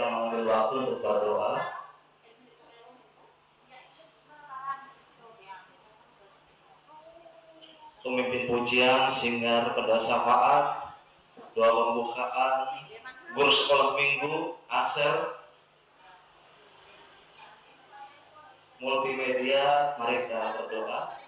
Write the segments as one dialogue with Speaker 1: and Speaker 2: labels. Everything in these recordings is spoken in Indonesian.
Speaker 1: kita mengambil waktu untuk berdoa. Pemimpin pujian, singer, pendoa syafaat, doa pembukaan, guru sekolah minggu, aser, multimedia, mari kita berdoa.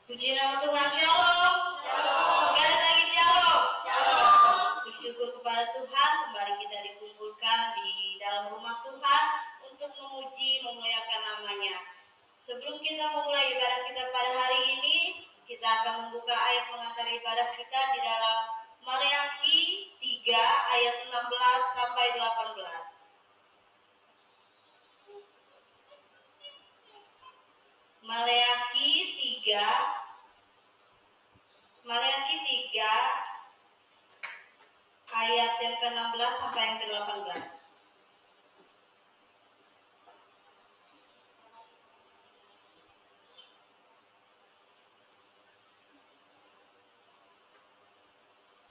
Speaker 2: Puji nama Tuhan, Shalom. Sekali lagi Shalom. Bersyukur kepada Tuhan, kembali kita dikumpulkan di dalam rumah Tuhan untuk memuji, memuliakan namanya. Sebelum kita memulai ibadah kita pada hari ini, kita akan membuka ayat pengantar ibadah kita di dalam Maleakhi 3 ayat 16 sampai 18. Maleakhi 3 ayat yang ke-16 sampai yang ke-18.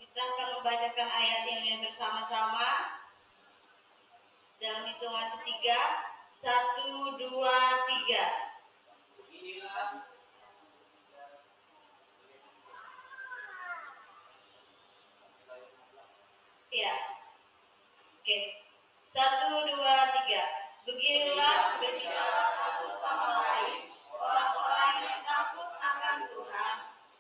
Speaker 2: Kita akan membacakan ayat ini bersama-sama dalam hitungan ketiga. 1, 2, 3.
Speaker 3: Inilah
Speaker 2: Ya. Oke. 1, 2, 3. Beginilah berbicara satu sama lain orang-orang yang takut akan Tuhan.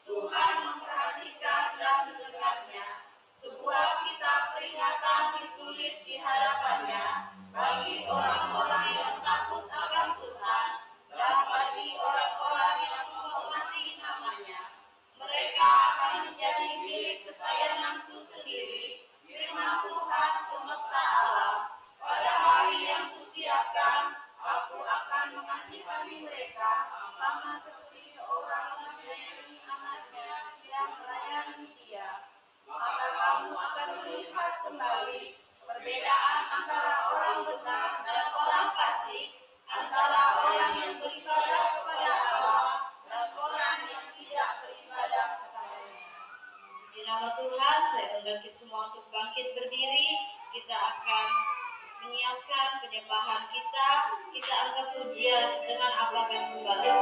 Speaker 2: Tuhan memperhatikan dan mendengarnya. Sebuah kitab peringatan ditulis di hadapannya bagi orang-orang yang takut akan Tuhan dan bagi orang-orang yang menghormati namanya. Mereka akan menjadi milik kesayanganku sendiri, firman Tuhan semesta alam. Pada hari yang kusiapkan, aku akan mengasihani mereka sama seperti seorang menyayangi anaknya yang melayani dia. Maka kamu akan melihat kembali perbedaan antara orang benar dan orang fasik, antara orang yang beribadah kepada Allah dan orang yang tidak beribadah kepadanya. Puji nama Tuhan, saya undang kita semua untuk bangkit berdiri. Kita akan menyiapkan penyembahan kita. Kita angkat pujian dengan aplakan kembali.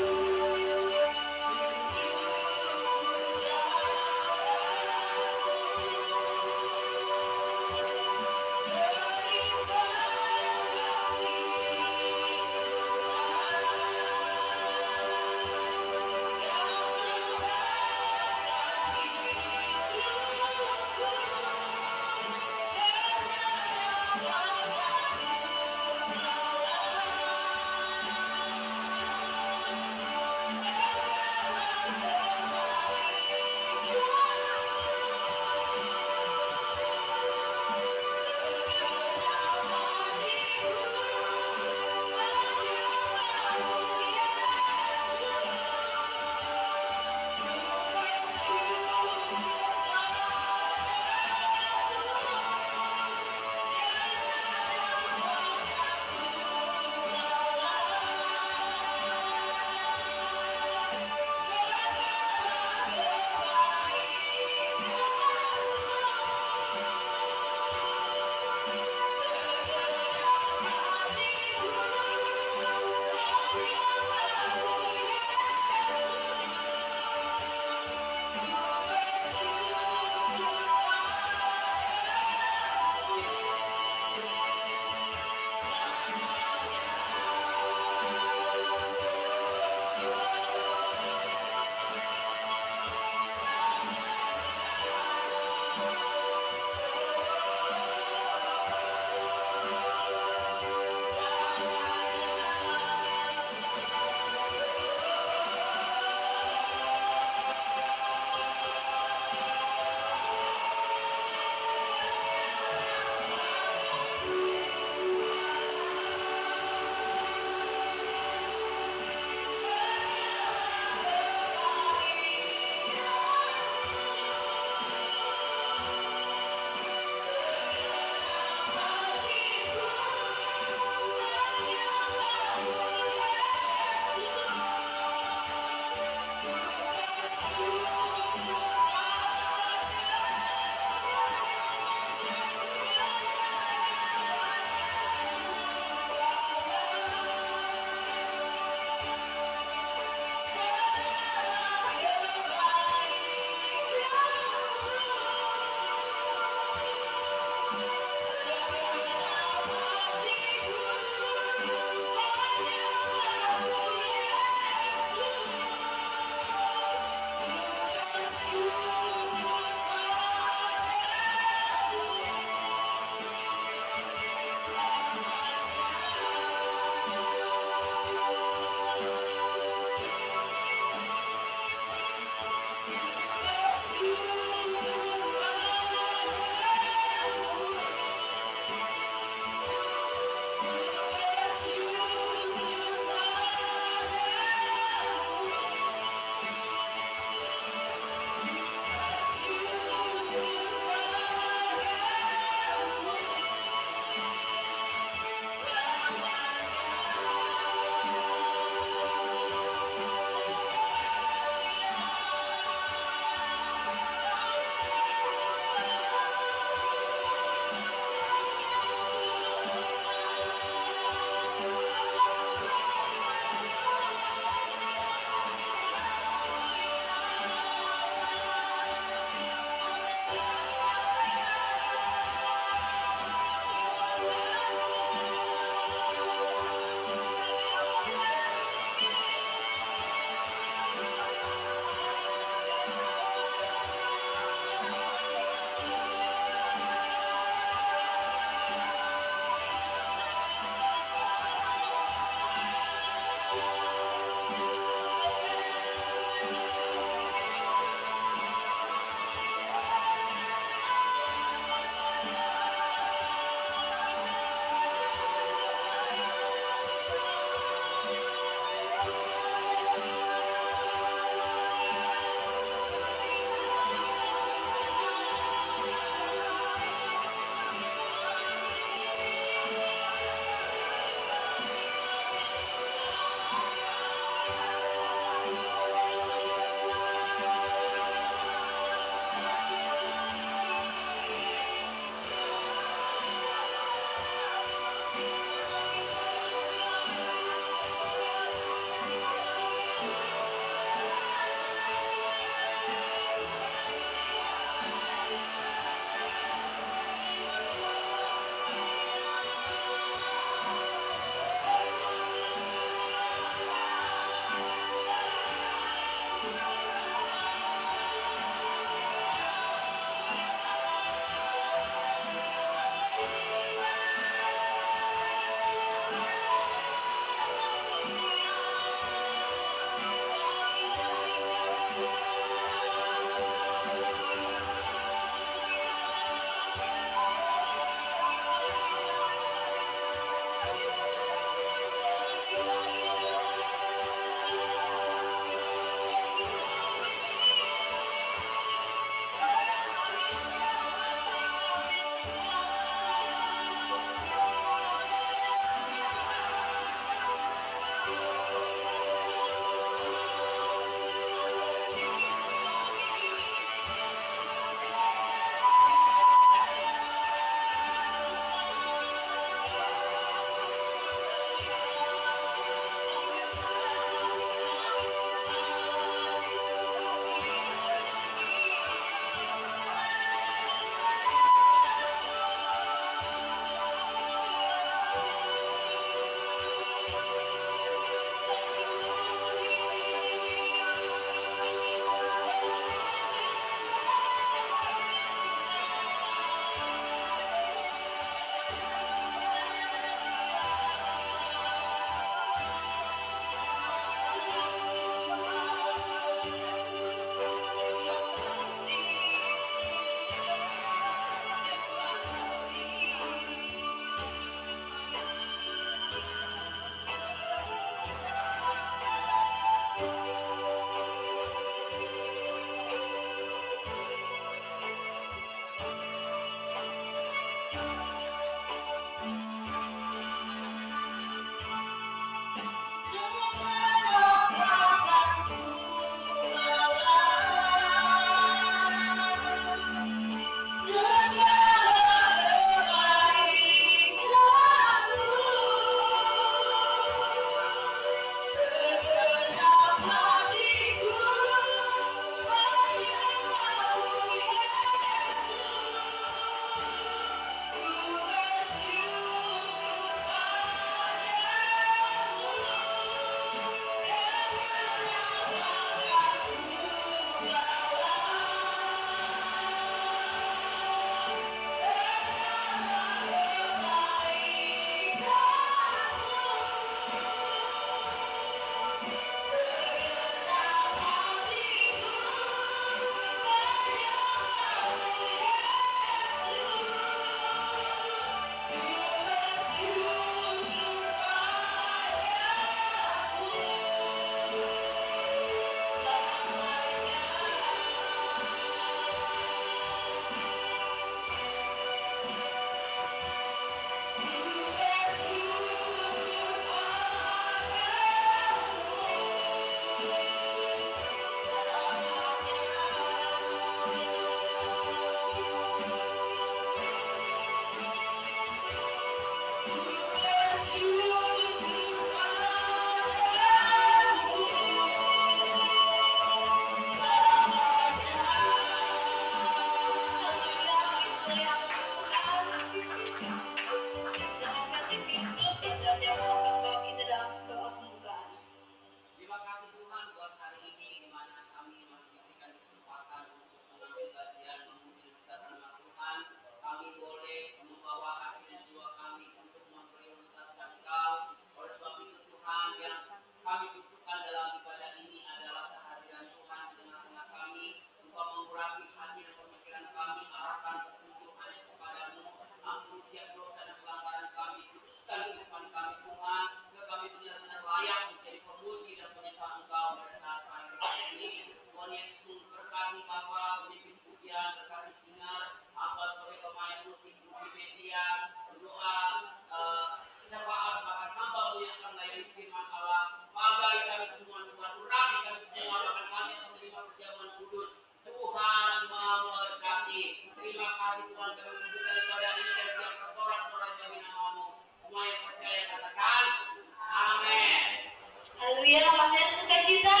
Speaker 2: Biarlah masih ada sukacita.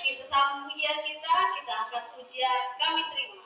Speaker 2: Kita sambung pujian kita angkat pujian, kami terima.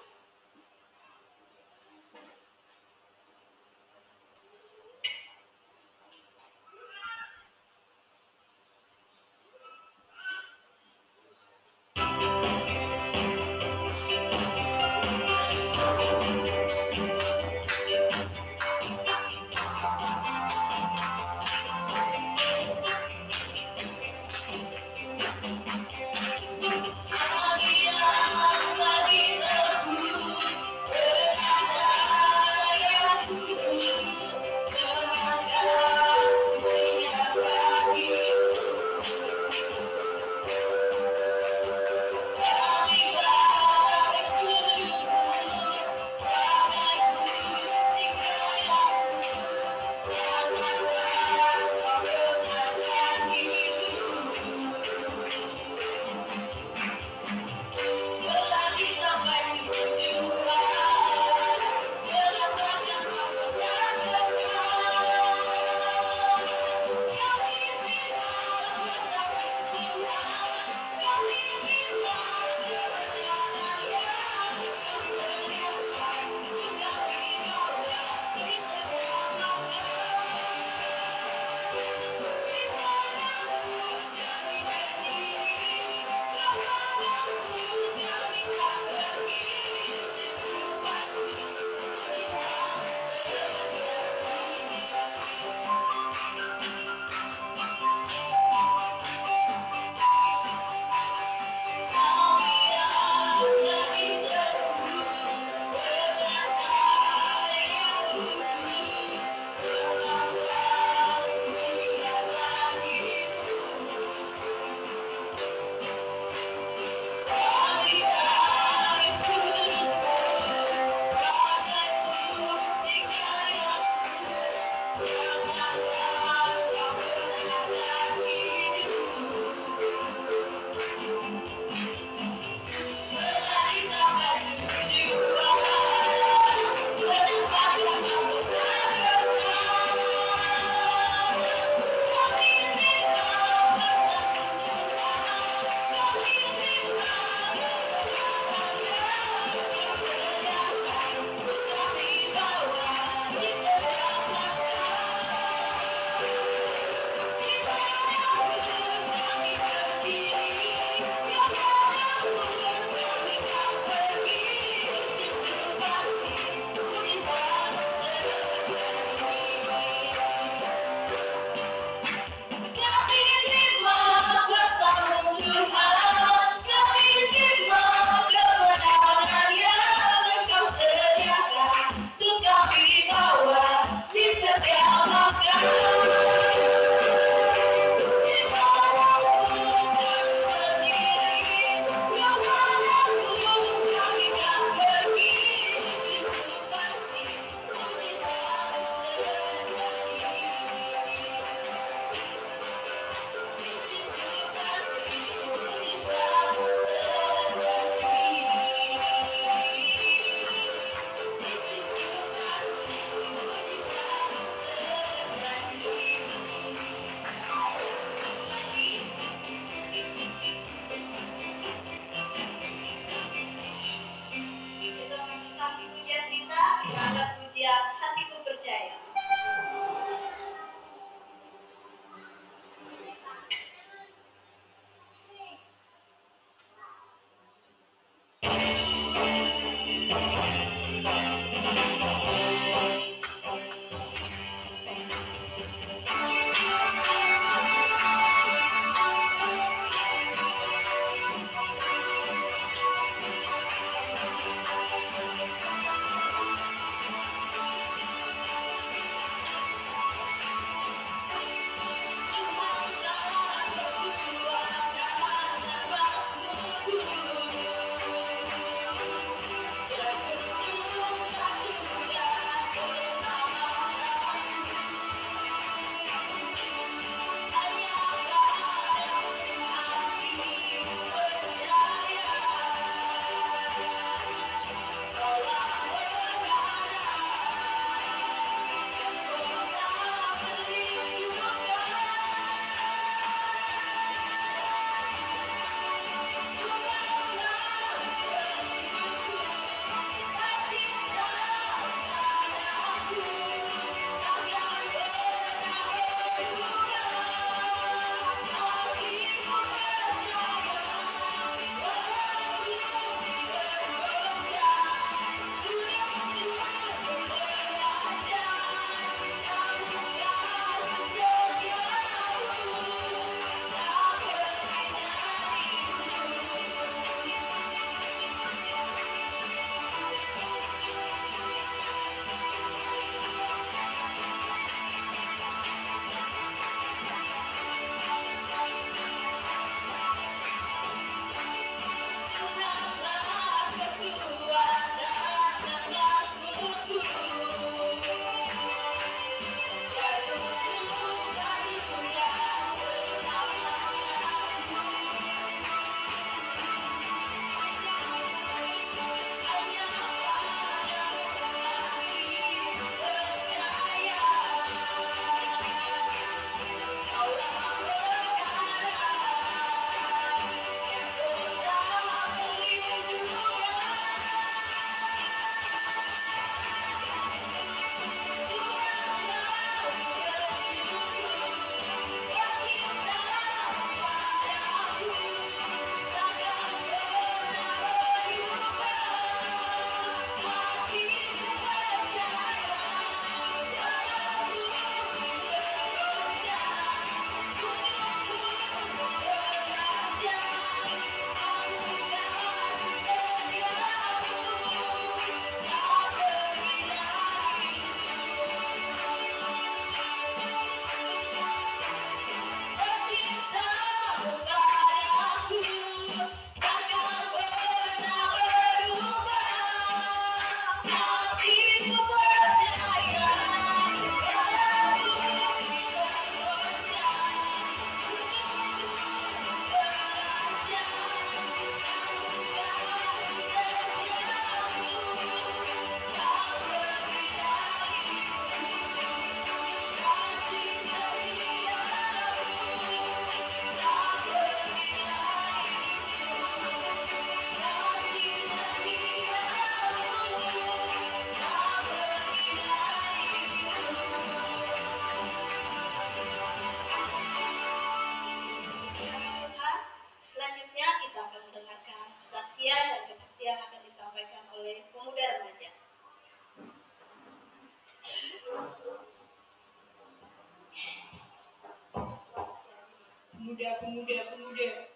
Speaker 2: Pemuda.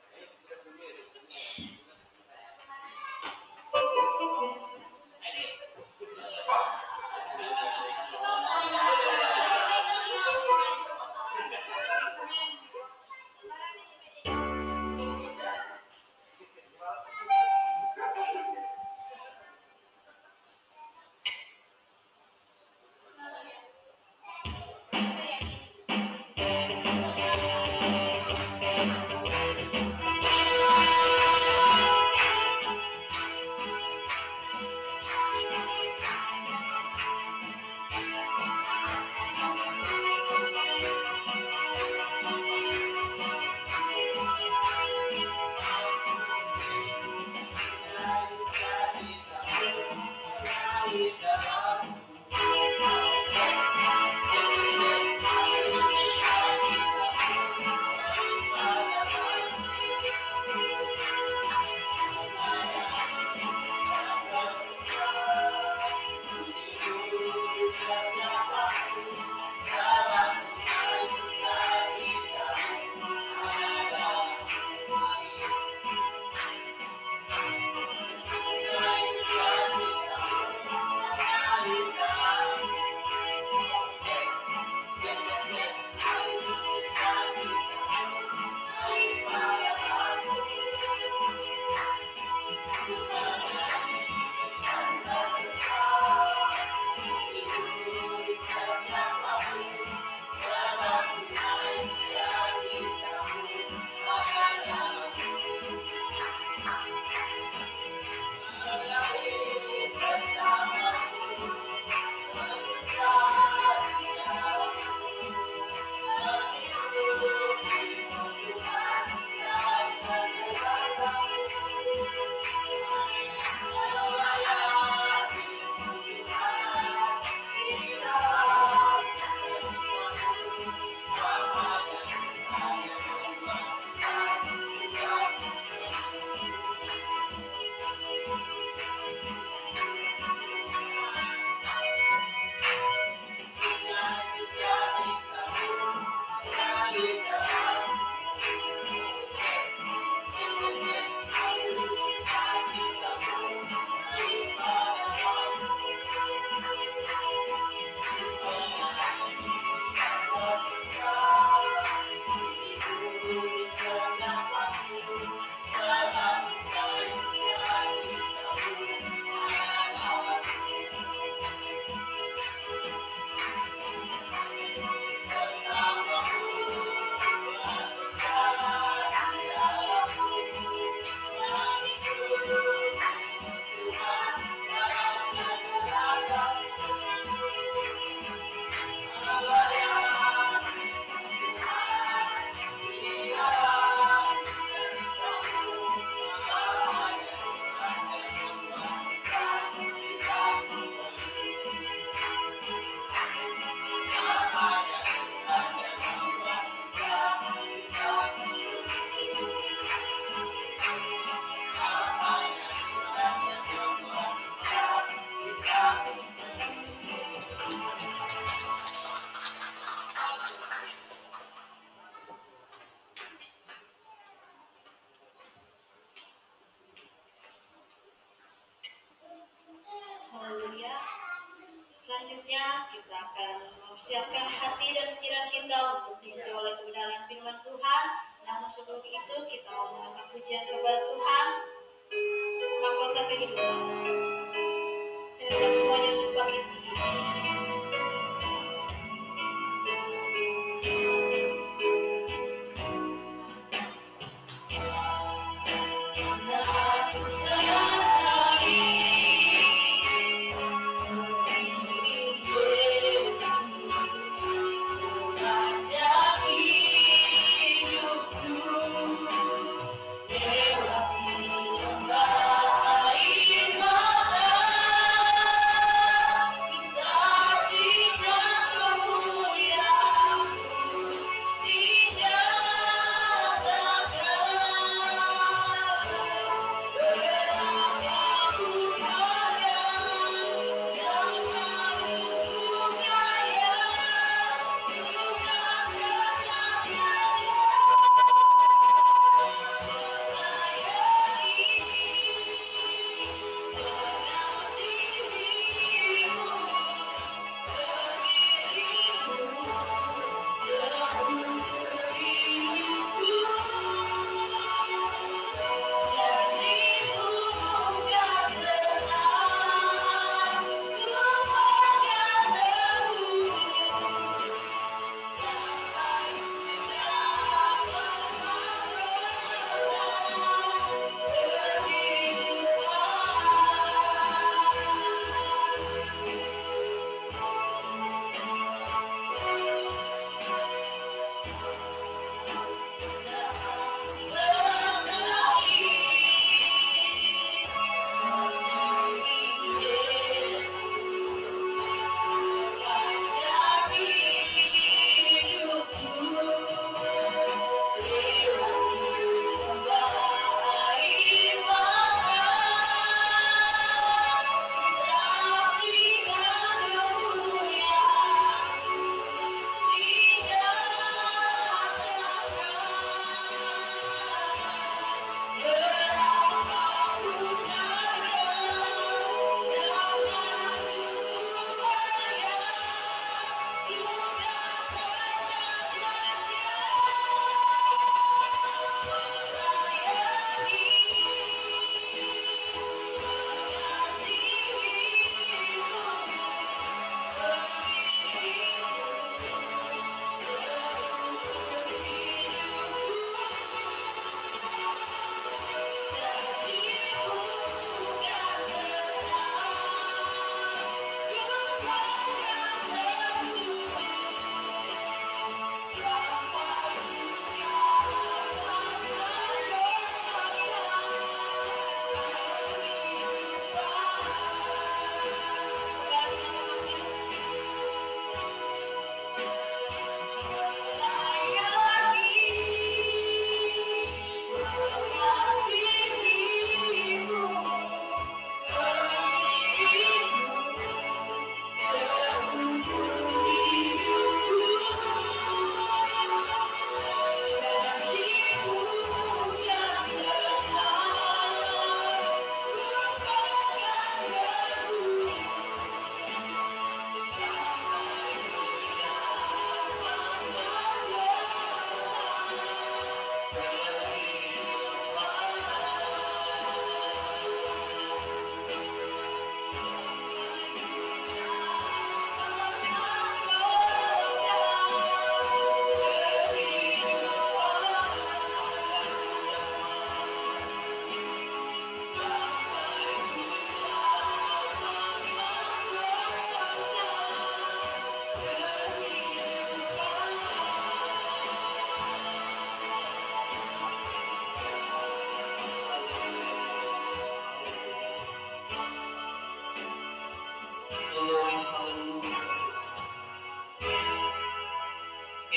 Speaker 2: Haleluya. Selanjutnya kita akan mempersiapkan hati dan pikiran kita untuk diisi oleh kebenaran firman Tuhan. Namun sebelum itu kita mau mengangkat pujian kepada Tuhan. Mahkota kehidupan. Saya undang semuanya untuk bangkit tinggi.
Speaker 4: Air mata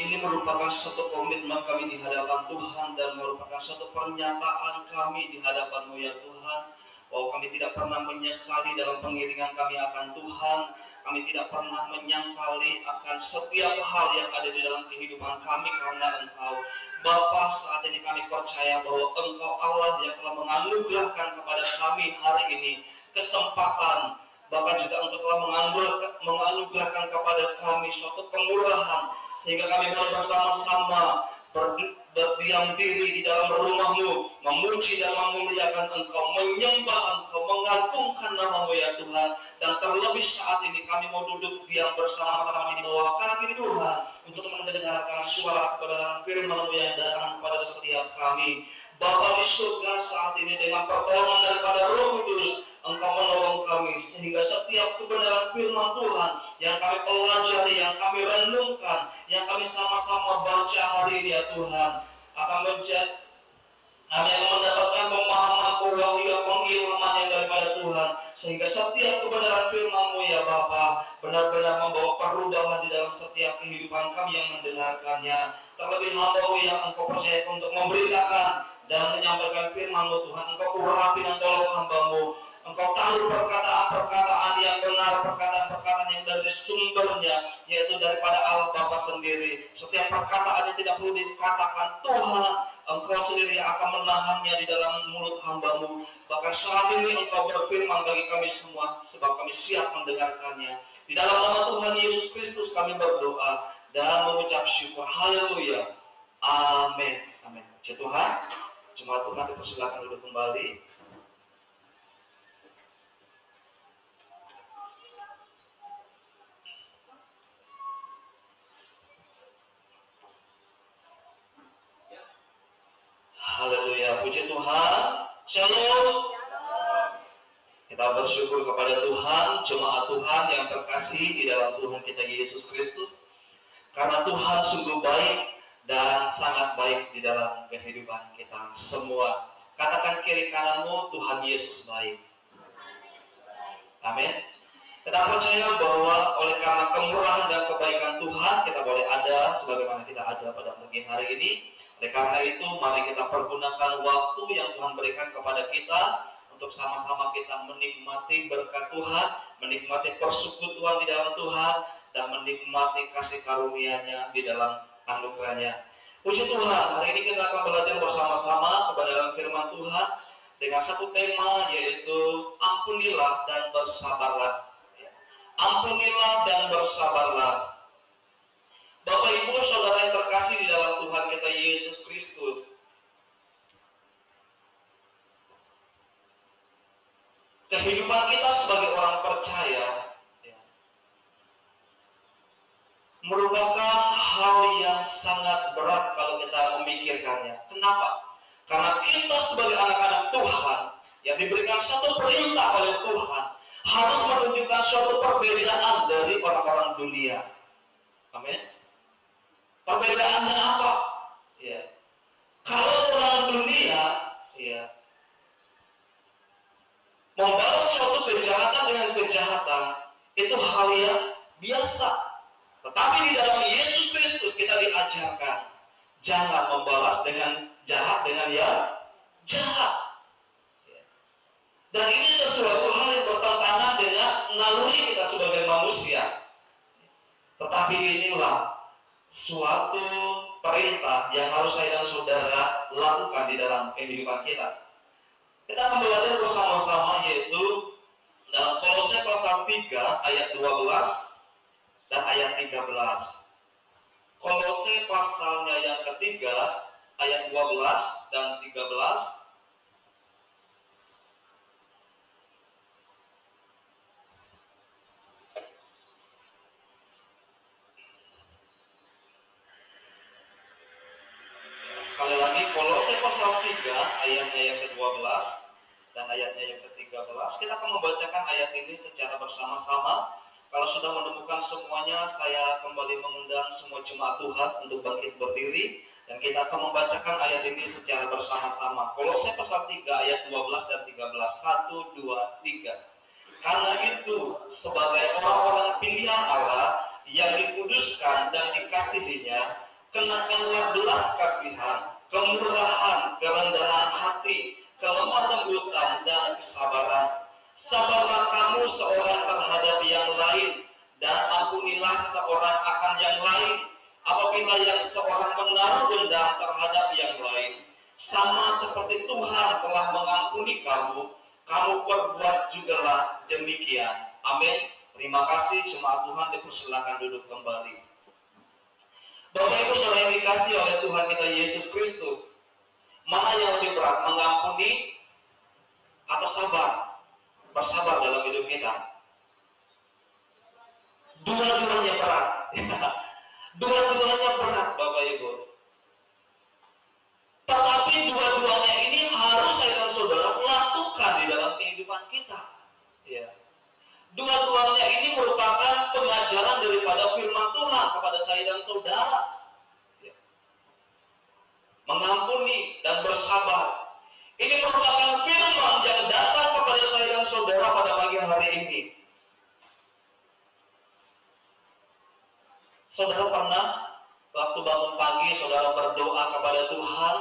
Speaker 4: ini merupakan satu komitmen kami di hadapan Tuhan dan merupakan satu pernyataan kami di hadapan-Mu ya Tuhan, bahwa kami tidak pernah menyesali dalam pengiringan kami akan Tuhan. Kami tidak pernah menyangkali akan setiap hal yang ada di dalam kehidupan kami karena Engkau. Bapa, saat ini kami percaya bahwa Engkau Allah yang telah menganugerahkan kepada kami hari ini kesempatan, bahkan juga untuk telah menganugerahkan kepada kami suatu kemurahan, sehingga kami boleh bersama-sama berdiam diri di dalam rumah-Mu, memuji dan memuliakan Engkau, menyembah Engkau, mengagungkan nama-Mu ya Tuhan. Dan terlebih saat ini kami mau duduk diam bersama-sama di bawah kaki Tuhan untuk mendengarkan suara kebenaran firman-Mu yang datang kepada setiap kami. Bapa di surga, saat ini dengan pertolongan daripada Roh Kudus, Engkau menolong kami sehingga setiap kebenaran firman Tuhan yang kami pelajari, yang kami renungkan, yang kami sama-sama baca hari ini ya Tuhan, akan menjadi kami akan mendapatkan pemahaman, pengilhaman yang daripada Tuhan, sehingga setiap kebenaran firman-Mu ya Bapa benar-benar membawa perubahan di dalam setiap kehidupan kami yang mendengarkannya. Terlebih hamba-Mu yang Engkau percaya untuk memberitakan dan menyampaikan firman-Mu Tuhan, Engkau urapi dan tolong hamba-Mu. Engkau taruh perkataan-perkataan yang benar, perkataan-perkataan yang dari sumbernya, yaitu daripada Allah Bapa sendiri. Setiap perkataan yang tidak perlu dikatakan Tuhan, Engkau sendiri yang akan menahannya di dalam mulut hamba-Mu. Bahkan saat ini Engkau berfirman bagi kami semua, sebab kami siap mendengarkannya. Di dalam nama Tuhan Yesus Kristus kami berdoa dan mengucap syukur. Haleluya. Amin. Amin. Puji Tuhan. Jemaat Tuhan dipersilakan duduk kembali. Haleluya, puji Tuhan. Shalom. Kita bersyukur kepada Tuhan, jemaat Tuhan yang terkasih di dalam Tuhan kita Yesus Kristus. Karena Tuhan sungguh baik dan sangat baik di dalam kehidupan kita semua. Katakan kiri kananmu, Tuhan Yesus baik. Amin. Kita percaya bahwa oleh karena kemurahan dan kebaikan Tuhan, kita boleh ada sebagaimana kita ada pada pagi hari ini. Oleh karena itu, mari kita pergunakan waktu yang Tuhan berikan kepada kita untuk sama-sama kita menikmati berkat Tuhan, menikmati persekutuan di dalam Tuhan, dan menikmati kasih karunia-Nya di dalam anugerah-Nya. Puji Tuhan, hari ini kita akan belajar bersama-sama kebenaran firman Tuhan dengan satu tema, yaitu ampunilah dan bersabarlah. Ampunilah dan bersabarlah. Bapak Ibu Saudara yang terkasih di dalam Tuhan kita Yesus Kristus, kehidupan kita sebagai orang percaya merupakan hal yang sangat berat kalau kita memikirkannya. Kenapa? Karena kita sebagai anak-anak Tuhan yang diberikan satu perintah oleh Tuhan harus menunjukkan suatu perbedaan dari orang-orang dunia. Amin. Perbedaannya apa? Ya. Kalau orang dunia, ya, membalas suatu kejahatan dengan kejahatan itu hal yang biasa. Tetapi di dalam Yesus Kristus kita diajarkan jangan membalas dengan jahat dengan yang jahat. Ya. Dan ini sesuatu hal yang bertentangan dengan naluri kita sebagai manusia. Tetapi inilah suatu perintah yang harus saya dan saudara lakukan di dalam kehidupan kita. Kita akan belajar bersama-sama yaitu dalam Kolose pasal 3 ayat 12 dan ayat 13. Kolose pasalnya yang ketiga ayat 12 dan 13. Sekali lagi, Kolose pasal 3 ayatnya yang ke-12 dan ayatnya yang ke-13. Kita akan membacakan ayat ini secara bersama-sama. Kalau sudah menemukan semuanya, saya kembali mengundang semua jemaat Tuhan untuk bangkit berdiri dan kita akan membacakan ayat ini secara bersama-sama. Kolose pasal 3 ayat 12 dan 13. 1, 2, 3. Karena itu, sebagai orang-orang pilihan Allah yang dikuduskan dan dikasihinya, Kenakanlah belas kasihan, kemurahan, kerendahan hati, kelemah lembutan, dan kesabaran. Sabarlah kamu seorang terhadap yang lain, dan ampunilah seorang akan yang lain. Apabila yang seorang menaruh dendam terhadap yang lain, sama seperti Tuhan telah mengampuni kamu, kamu perbuat jugalah demikian. Amin. Terima kasih. Jemaat Tuhan dipersilakan duduk kembali. Bapak Ibu Saudara yang dikasihi oleh Tuhan kita Yesus Kristus, mana yang lebih berat, mengampuni atau sabar? Bersabar dalam hidup kita. Dua-duanya berat. Dua-duanya berat, Bapak Ibu. Tetapi dua-duanya ini harus saya dan saudara lakukan di dalam kehidupan kita. Ya. Dua-duanya ini merupakan pengajaran daripada firman Tuhan kepada saya dan saudara. Ya. Mengampuni dan bersabar. Ini merupakan firman yang datang kepada saya dan saudara pada pagi hari ini. Saudara pernah waktu bangun pagi, saudara berdoa kepada Tuhan,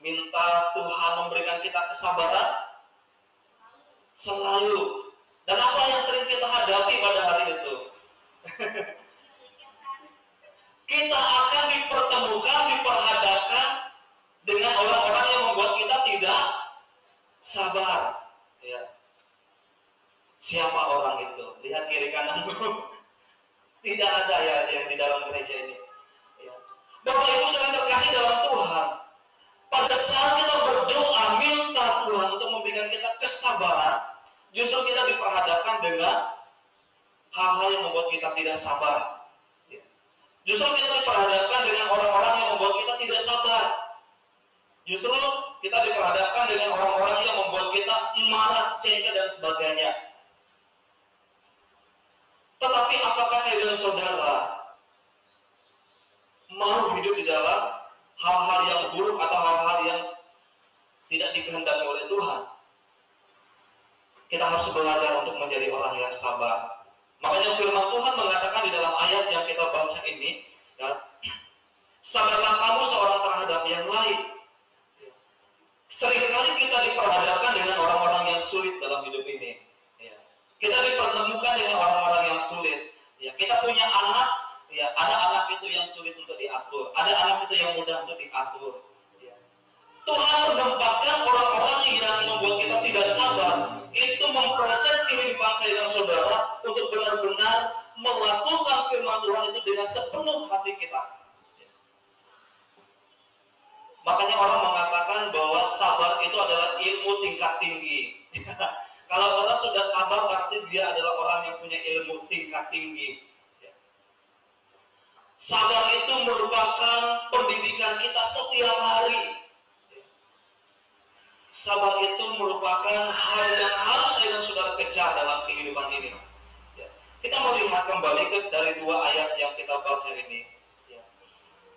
Speaker 4: minta Tuhan memberikan kita kesabaran? Selalu. Dan apa yang sering kita hadapi pada hari itu? Kita akan dipertemukan, diperhadapkan dengan orang-orang yang membuat kita tidak sabar. Ya. Siapa orang itu? Lihat kiri kananmu. Tidak ada ya yang di dalam gereja ini. Ya. Bapak Ibu Saudara terkasih dalam Tuhan. Pada saat kita berdoa minta Tuhan untuk memberikan kita kesabaran, justru kita diperhadapkan dengan hal-hal yang membuat kita tidak sabar. Ya. Justru kita diperhadapkan dengan orang-orang yang membuat kita tidak sabar. Justru kita diperhadapkan dengan orang-orang yang membuat kita marah, cengkel, dan sebagainya. Tetapi apakah saya dan saudara mau hidup di dalam hal-hal yang buruk atau hal-hal yang tidak dikehendaki oleh Tuhan? Kita harus belajar untuk menjadi orang yang sabar. Makanya firman Tuhan mengatakan di dalam ayat yang kita baca ini, ya, sabarlah kamu seorang terhadap yang lain. Seringkali kita diperhadapkan dengan orang-orang yang sulit dalam hidup ini. Kita dipertemukan dengan orang-orang yang sulit. Ya, kita punya anak, ya, ada anak itu yang sulit untuk diatur, ada anak itu yang mudah untuk diatur. Ya. Tuhan menempatkan orang-orang yang membuat kita tidak sabar, itu memproses kehidupan saya dan saudara untuk benar-benar melakukan firman Tuhan itu dengan sepenuh hati kita. Ya. Makanya orang mengatakan bahwa sabar itu adalah ilmu tingkat tinggi. Kalau orang sudah sabar, berarti dia adalah orang yang punya ilmu tingkat tinggi. Ya. Sabar itu merupakan pendidikan kita setiap hari. Ya. Sabar itu merupakan hal yang harus saya dan saudara kejar dalam kehidupan ini. Ya. Kita melihat kembali dari dua ayat yang kita baca ini. Ya.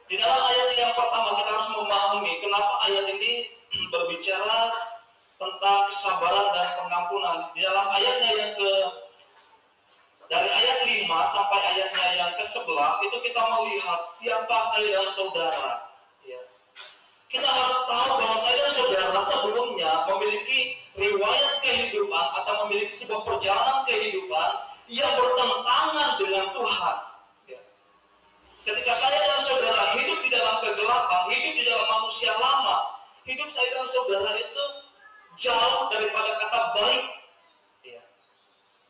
Speaker 4: Di dalam ayat yang pertama kita harus memahami kenapa ayat ini berbicara tentang kesabaran dan pengampunan. Di dalam ayatnya yang dari ayat 5 sampai ayatnya yang ke-11 itu kita melihat siapa saya dan saudara. Ya. Kita harus tahu bahwa saya dan saudara sebelumnya memiliki riwayat kehidupan atau memiliki sebuah perjalanan kehidupan yang bertentangan dengan Tuhan. Ya. Ketika saya dan saudara hidup di dalam kegelapan, hidup di dalam manusia lama, hidup saya dan saudara itu jauh daripada kata baik. Ya.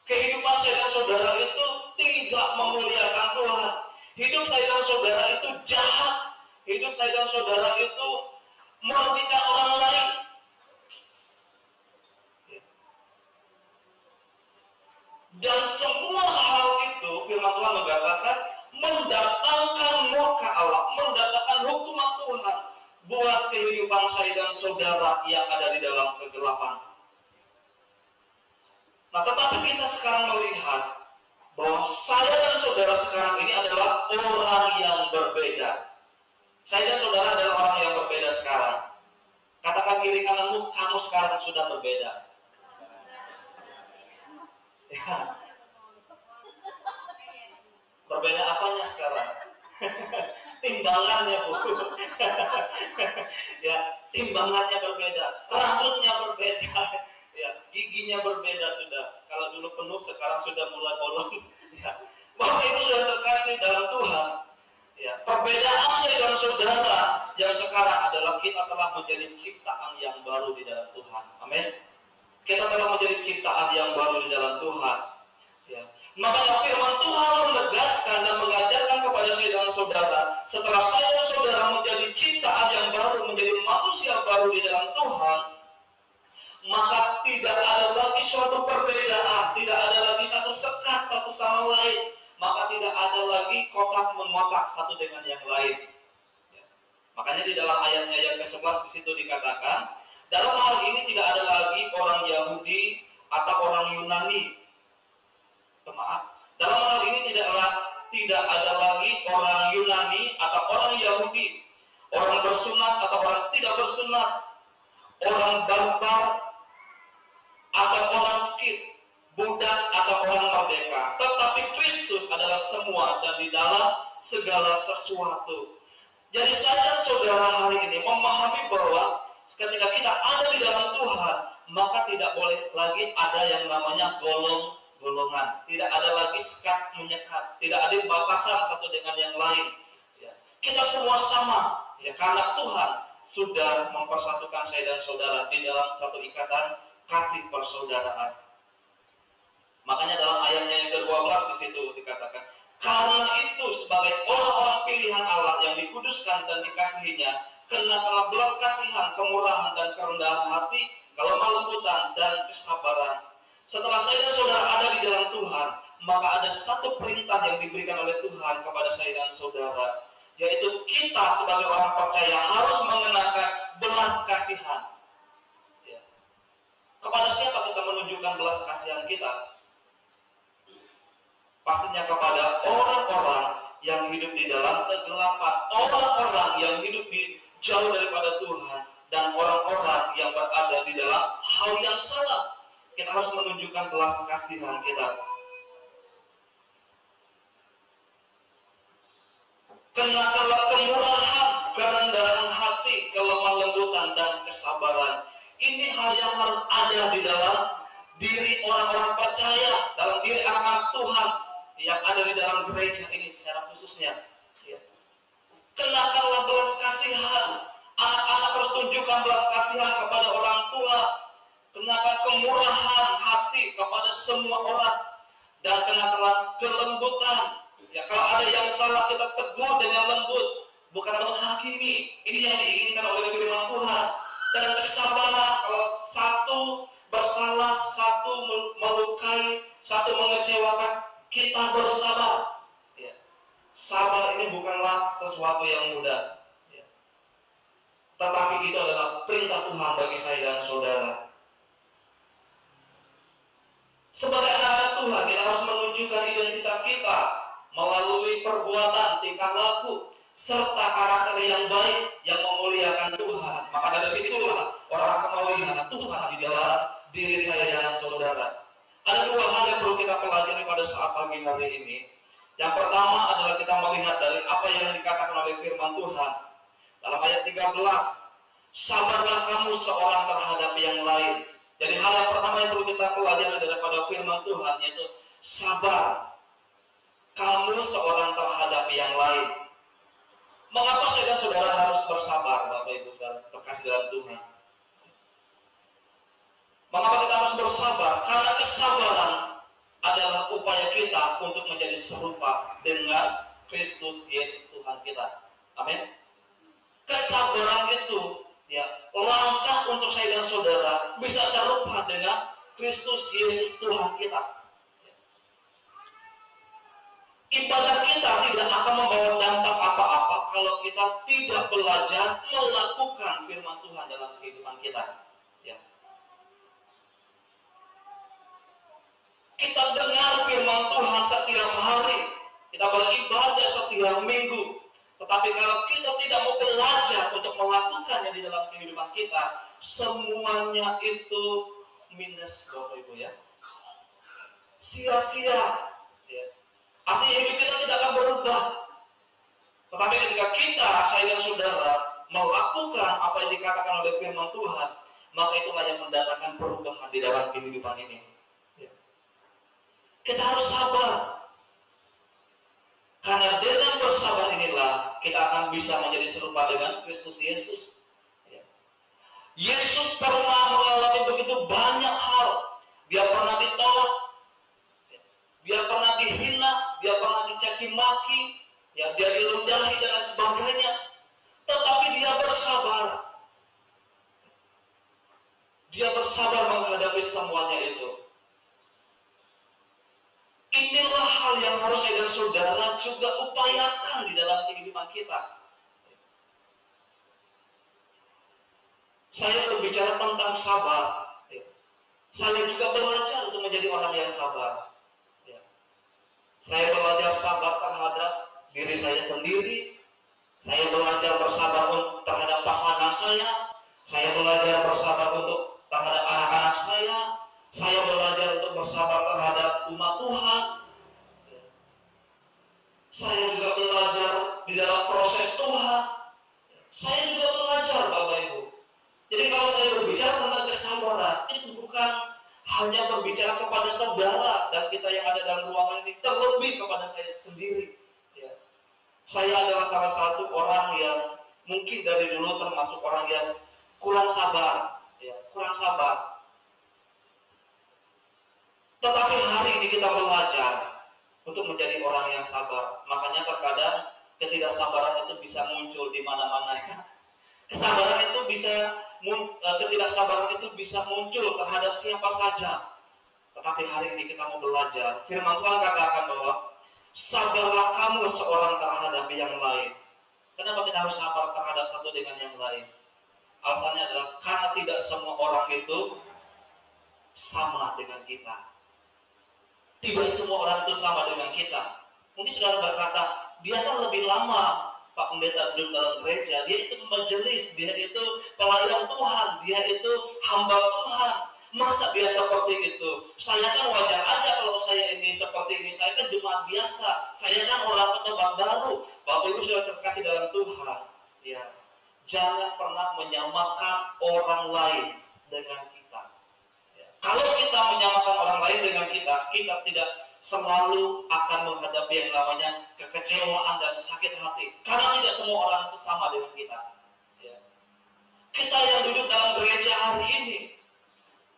Speaker 4: Kehidupan saya dan saudara itu tidak memuliakan Tuhan. Hidup saya dan saudara itu jahat. Hidup saya dan saudara itu merugikan orang lain. Ya. Dan semua hal itu firman Tuhan mengatakan mendatangkan murka Allah, mendatangkan hukuman Tuhan buat kehidupan saya dan saudara yang ada di dalam kegelapan. Nah, tetapi kita sekarang melihat bahwa saya dan saudara sekarang ini adalah orang yang berbeda. Saya dan saudara adalah orang yang berbeda sekarang. Katakan kiri kananmu, kamu sekarang sudah berbeda. Ya. Berbeda apanya sekarang? timbangannya Bu. Ya, timbangannya berbeda, rambutnya berbeda, ya, giginya berbeda sudah. Kalau dulu penuh, sekarang sudah mulai bolong. Ya. Bapak Ibu sudah terkasih dalam Tuhan. Ya, perbedaan saya dan saudara yang sekarang adalah kita telah menjadi ciptaan yang baru di dalam Tuhan. Amin. Kita telah menjadi ciptaan yang baru di dalam Tuhan. Ya. Makanya firman Tuhan menegaskan dan mengajarkan kepada saya dan saudara, setelah saya dan saudara menjadi ciptaan yang baru, menjadi manusia baru di dalam Tuhan, maka tidak ada lagi suatu perbedaan, tidak ada lagi satu sekat satu sama lain, maka tidak ada lagi kotak mengotak satu dengan yang lain. Ya. Makanya di dalam ayatnya yang ke-11 di situ dikatakan, dalam hal ini tidak ada lagi orang Yahudi atau orang Yunani. Maaf, dalam hal ini tidak ada lagi orang Yunani atau orang Yahudi, orang bersunat atau orang tidak bersunat, orang barbar atau orang skit, budak atau orang merdeka. Tetapi Kristus adalah semua dan di dalam segala sesuatu. Jadi saya dan saudara hari ini memahami bahwa ketika kita ada di dalam Tuhan, maka tidak boleh lagi ada yang namanya golongan. Tidak ada lagi sekat menyekat, tidak ada batasan satu dengan yang lain. Ya. Kita semua sama, ya, karena Tuhan sudah mempersatukan saya dan saudara di dalam satu ikatan kasih persaudaraan. Makanya dalam ayatnya yang ke-12 di situ dikatakan, karena itu sebagai orang-orang pilihan Allah yang dikuduskan dan dikasihinya, kenakanlah belas kasihan, kemurahan dan kerendahan hati, kelemah lembutan dan kesabaran. Setelah saya dan saudara ada di dalam Tuhan, maka ada satu perintah yang diberikan oleh Tuhan kepada saya dan saudara, yaitu kita sebagai orang percaya harus mengenakan belas kasihan. Ya. Kepada siapa kita menunjukkan belas kasihan kita? Pastinya kepada orang-orang yang hidup di dalam kegelapan, orang-orang yang hidup di jauh daripada Tuhan, dan orang-orang yang berada di dalam hal yang salah. Kita harus menunjukkan belas kasihan kita. Kenakanlah kemurahan, kerendahan hati, kelemah lembutan dan kesabaran. Ini hal yang harus ada di dalam diri orang-orang percaya, dalam diri anak-anak Tuhan yang ada di dalam gereja ini secara khususnya. Kenakanlah belas kasihan. Anak-anak harus tunjukkan belas kasihan kepada orang tua. Kenakan kemurahan hati kepada semua orang, dan kenakanlah kelembutan. Ya, kalau ada yang salah kita tegur dengan lembut, bukan menghakimi. Ini yang diinginkan oleh firman Tuhan. Dan kesabaran, kalau satu bersalah, satu melukai, satu mengecewakan, kita bersabar. Ya. Sabar ini bukanlah sesuatu yang mudah. Ya. Tetapi itu adalah perintah Tuhan bagi saya dan saudara. Sebagai anak-anak Tuhan, kita harus menunjukkan identitas kita melalui perbuatan, tingkah laku, serta karakter yang baik yang memuliakan Tuhan. Maka dari situlah orang akan melihat Tuhan di dalam diri saya dan saudara. Ada dua hal yang perlu kita pelajari pada saat pagi hari ini. Yang pertama adalah kita melihat dari apa yang dikatakan oleh firman Tuhan. Dalam ayat 13, sabarlah kamu seorang terhadap yang lain. Jadi hal yang pertama yang perlu kita pelajari daripada firman Tuhan, yaitu sabar. Kamu seorang terhadap yang lain. Mengapa saya dan saudara harus bersabar, Bapak Ibu dan terkasih dalam Tuhan? Mengapa kita harus bersabar? Karena kesabaran adalah upaya kita untuk menjadi serupa dengan Kristus Yesus Tuhan kita. Amin. Kesabaran itu, ya, langkah untuk saya dan saudara bisa serupa dengan Kristus Yesus Tuhan kita. Ibadah kita tidak akan membawa dampak apa-apa kalau kita tidak belajar melakukan firman Tuhan dalam kehidupan kita. Ya. Kita dengar firman Tuhan setiap hari, kita beribadah setiap minggu. Tetapi kalau kita tidak mau belajar untuk melakukannya di dalam kehidupan kita, semuanya itu minus, Bapak Ibu ya. Sia-sia. Ya. Artinya hidup kita tidak akan berubah. Tetapi ketika kita, saya dan saudara, melakukan apa yang dikatakan oleh firman Tuhan, maka itulah yang mendatangkan perubahan di dalam kehidupan ini. Ya. Kita harus sabar. Karena dengan bersabar inilah kita akan bisa menjadi serupa dengan Kristus Yesus. Ya. Yesus pernah mengalami begitu banyak hal. Dia pernah ditolak, dia pernah dihina, dia pernah dicaci maki, ya, dia diludahi dan lain sebagainya. Tetapi dia bersabar. Dia bersabar menghadapi semuanya itu. Inilah hal yang harus saya dan saudara juga upayakan di dalam kehidupan kita. Saya berbicara tentang sabar. Saya juga belajar untuk menjadi orang yang sabar. Saya belajar sabar terhadap diri saya sendiri. Saya belajar bersabar terhadap pasangan saya. Saya belajar bersabar untuk terhadap anak-anak saya. Saya belajar untuk bersabar terhadap umat Tuhan. Saya juga belajar di dalam proses Tuhan. Saya juga belajar, Bapak Ibu. Jadi kalau saya berbicara tentang kesabaran, itu bukan hanya berbicara kepada saudara dan kita yang ada dalam ruangan ini, terlebih kepada saya sendiri. Ya. Saya adalah salah satu orang yang mungkin dari dulu termasuk orang yang kurang sabar, ya, kurang sabar. Tetapi hari ini kita belajar untuk menjadi orang yang sabar. Makanya terkadang ketidaksabaran itu bisa muncul di mana-mana. Kesabaran itu ketidaksabaran itu bisa muncul terhadap siapa saja. Tetapi hari ini kita mau belajar. Firman Tuhan katakan bahwa sabarlah kamu seorang terhadap yang lain. Kenapa kita harus sabar terhadap satu dengan yang lain? Alasannya adalah karena tidak semua orang itu sama dengan kita. Tidak semua orang itu sama dengan kita. Mungkin saudara berkata, dia kan lebih lama Pak Pendeta duduk dalam gereja, dia itu majelis, dia itu pelayan Tuhan, dia itu hamba Tuhan. Masa dia seperti itu? Saya kan wajar aja kalau saya ini seperti ini. Saya kan jemaat biasa. Saya kan orang petobang baru. Bapak Ibu sudah terkasih dalam Tuhan. Ya, jangan pernah menyamakan orang lain dengan kita. Kalau kita menyamakan orang lain dengan kita, kita tidak selalu akan menghadapi yang namanya kekecewaan dan sakit hati. Karena tidak semua orang itu sama dengan kita. Ya. Kita yang duduk dalam gereja hari ini,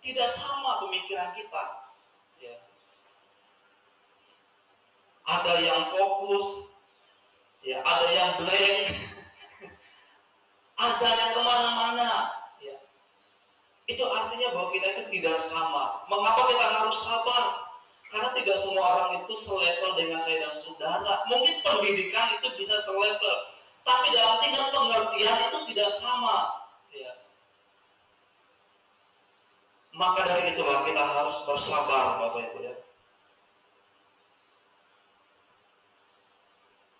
Speaker 4: tidak sama pemikiran kita. Ya. Ada yang fokus, ya, ada yang blank, ada yang kemana-mana. Itu artinya bahwa kita itu tidak sama. Mengapa kita harus sabar? Karena tidak semua orang itu selevel dengan saya dan saudara. Mungkin pendidikan itu bisa selevel, tapi dalam tingkat pengertian itu tidak sama. Ya. Maka dari itulah kita harus bersabar, Bapak Ibu ya.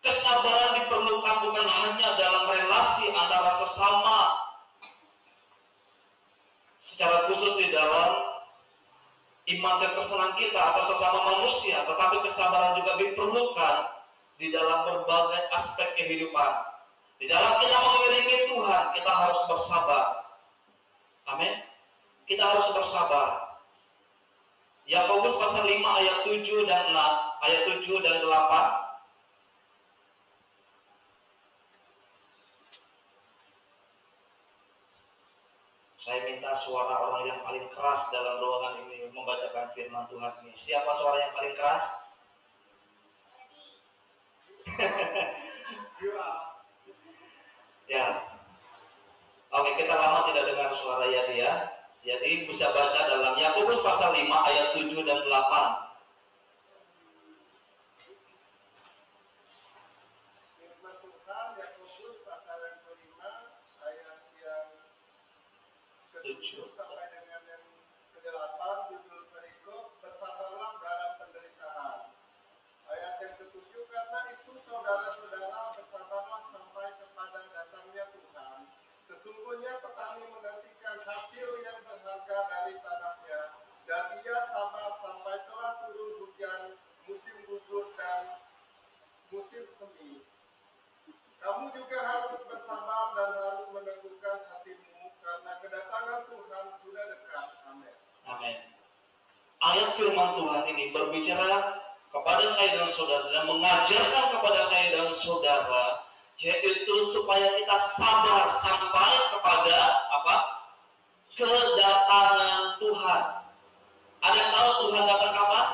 Speaker 4: Kesabaran diperlukan bukan hanya dalam relasi antara sesama, secara khusus di dalam iman dan kesenangan kita atau sesama manusia, tetapi kesabaran juga diperlukan di dalam berbagai aspek kehidupan. Di dalam kita mengiringi Tuhan, kita harus bersabar. Amin. Kita harus bersabar. Yakobus pasal 5 ayat 7 dan 6, ayat 7 dan 8. Saya minta suara orang yang paling keras dalam ruangan ini membacakan firman Tuhan ini. Siapa suara yang paling keras? Ya. Oke, kita lama tidak dengar suara ya dia. Jadi bisa baca dalam Yakobus pasal 5 ayat 7 dan 8.
Speaker 5: Firman Tuhan Yakobus pasal yang ke-5 ayat yang ke-7 sampai dengan yang ke-8, judul perikop bersabarlah dalam penderitaan. Ayat yang ke-7, karena itu saudara-saudara bersabarlah sampai kepada datangnya Tuhan. Sesungguhnya petani menantikan hasil yang berharga dari tanahnya, dan ia sabar sampai telah turun hujan musim gugur dan musim semi. Kamu
Speaker 4: ayat firman Tuhan ini berbicara kepada saya dan saudara dan mengajarkan kepada saya dan saudara, yaitu supaya kita sabar sampai kepada apa? Kedatangan Tuhan. Ada yang tahu Tuhan datang kapan?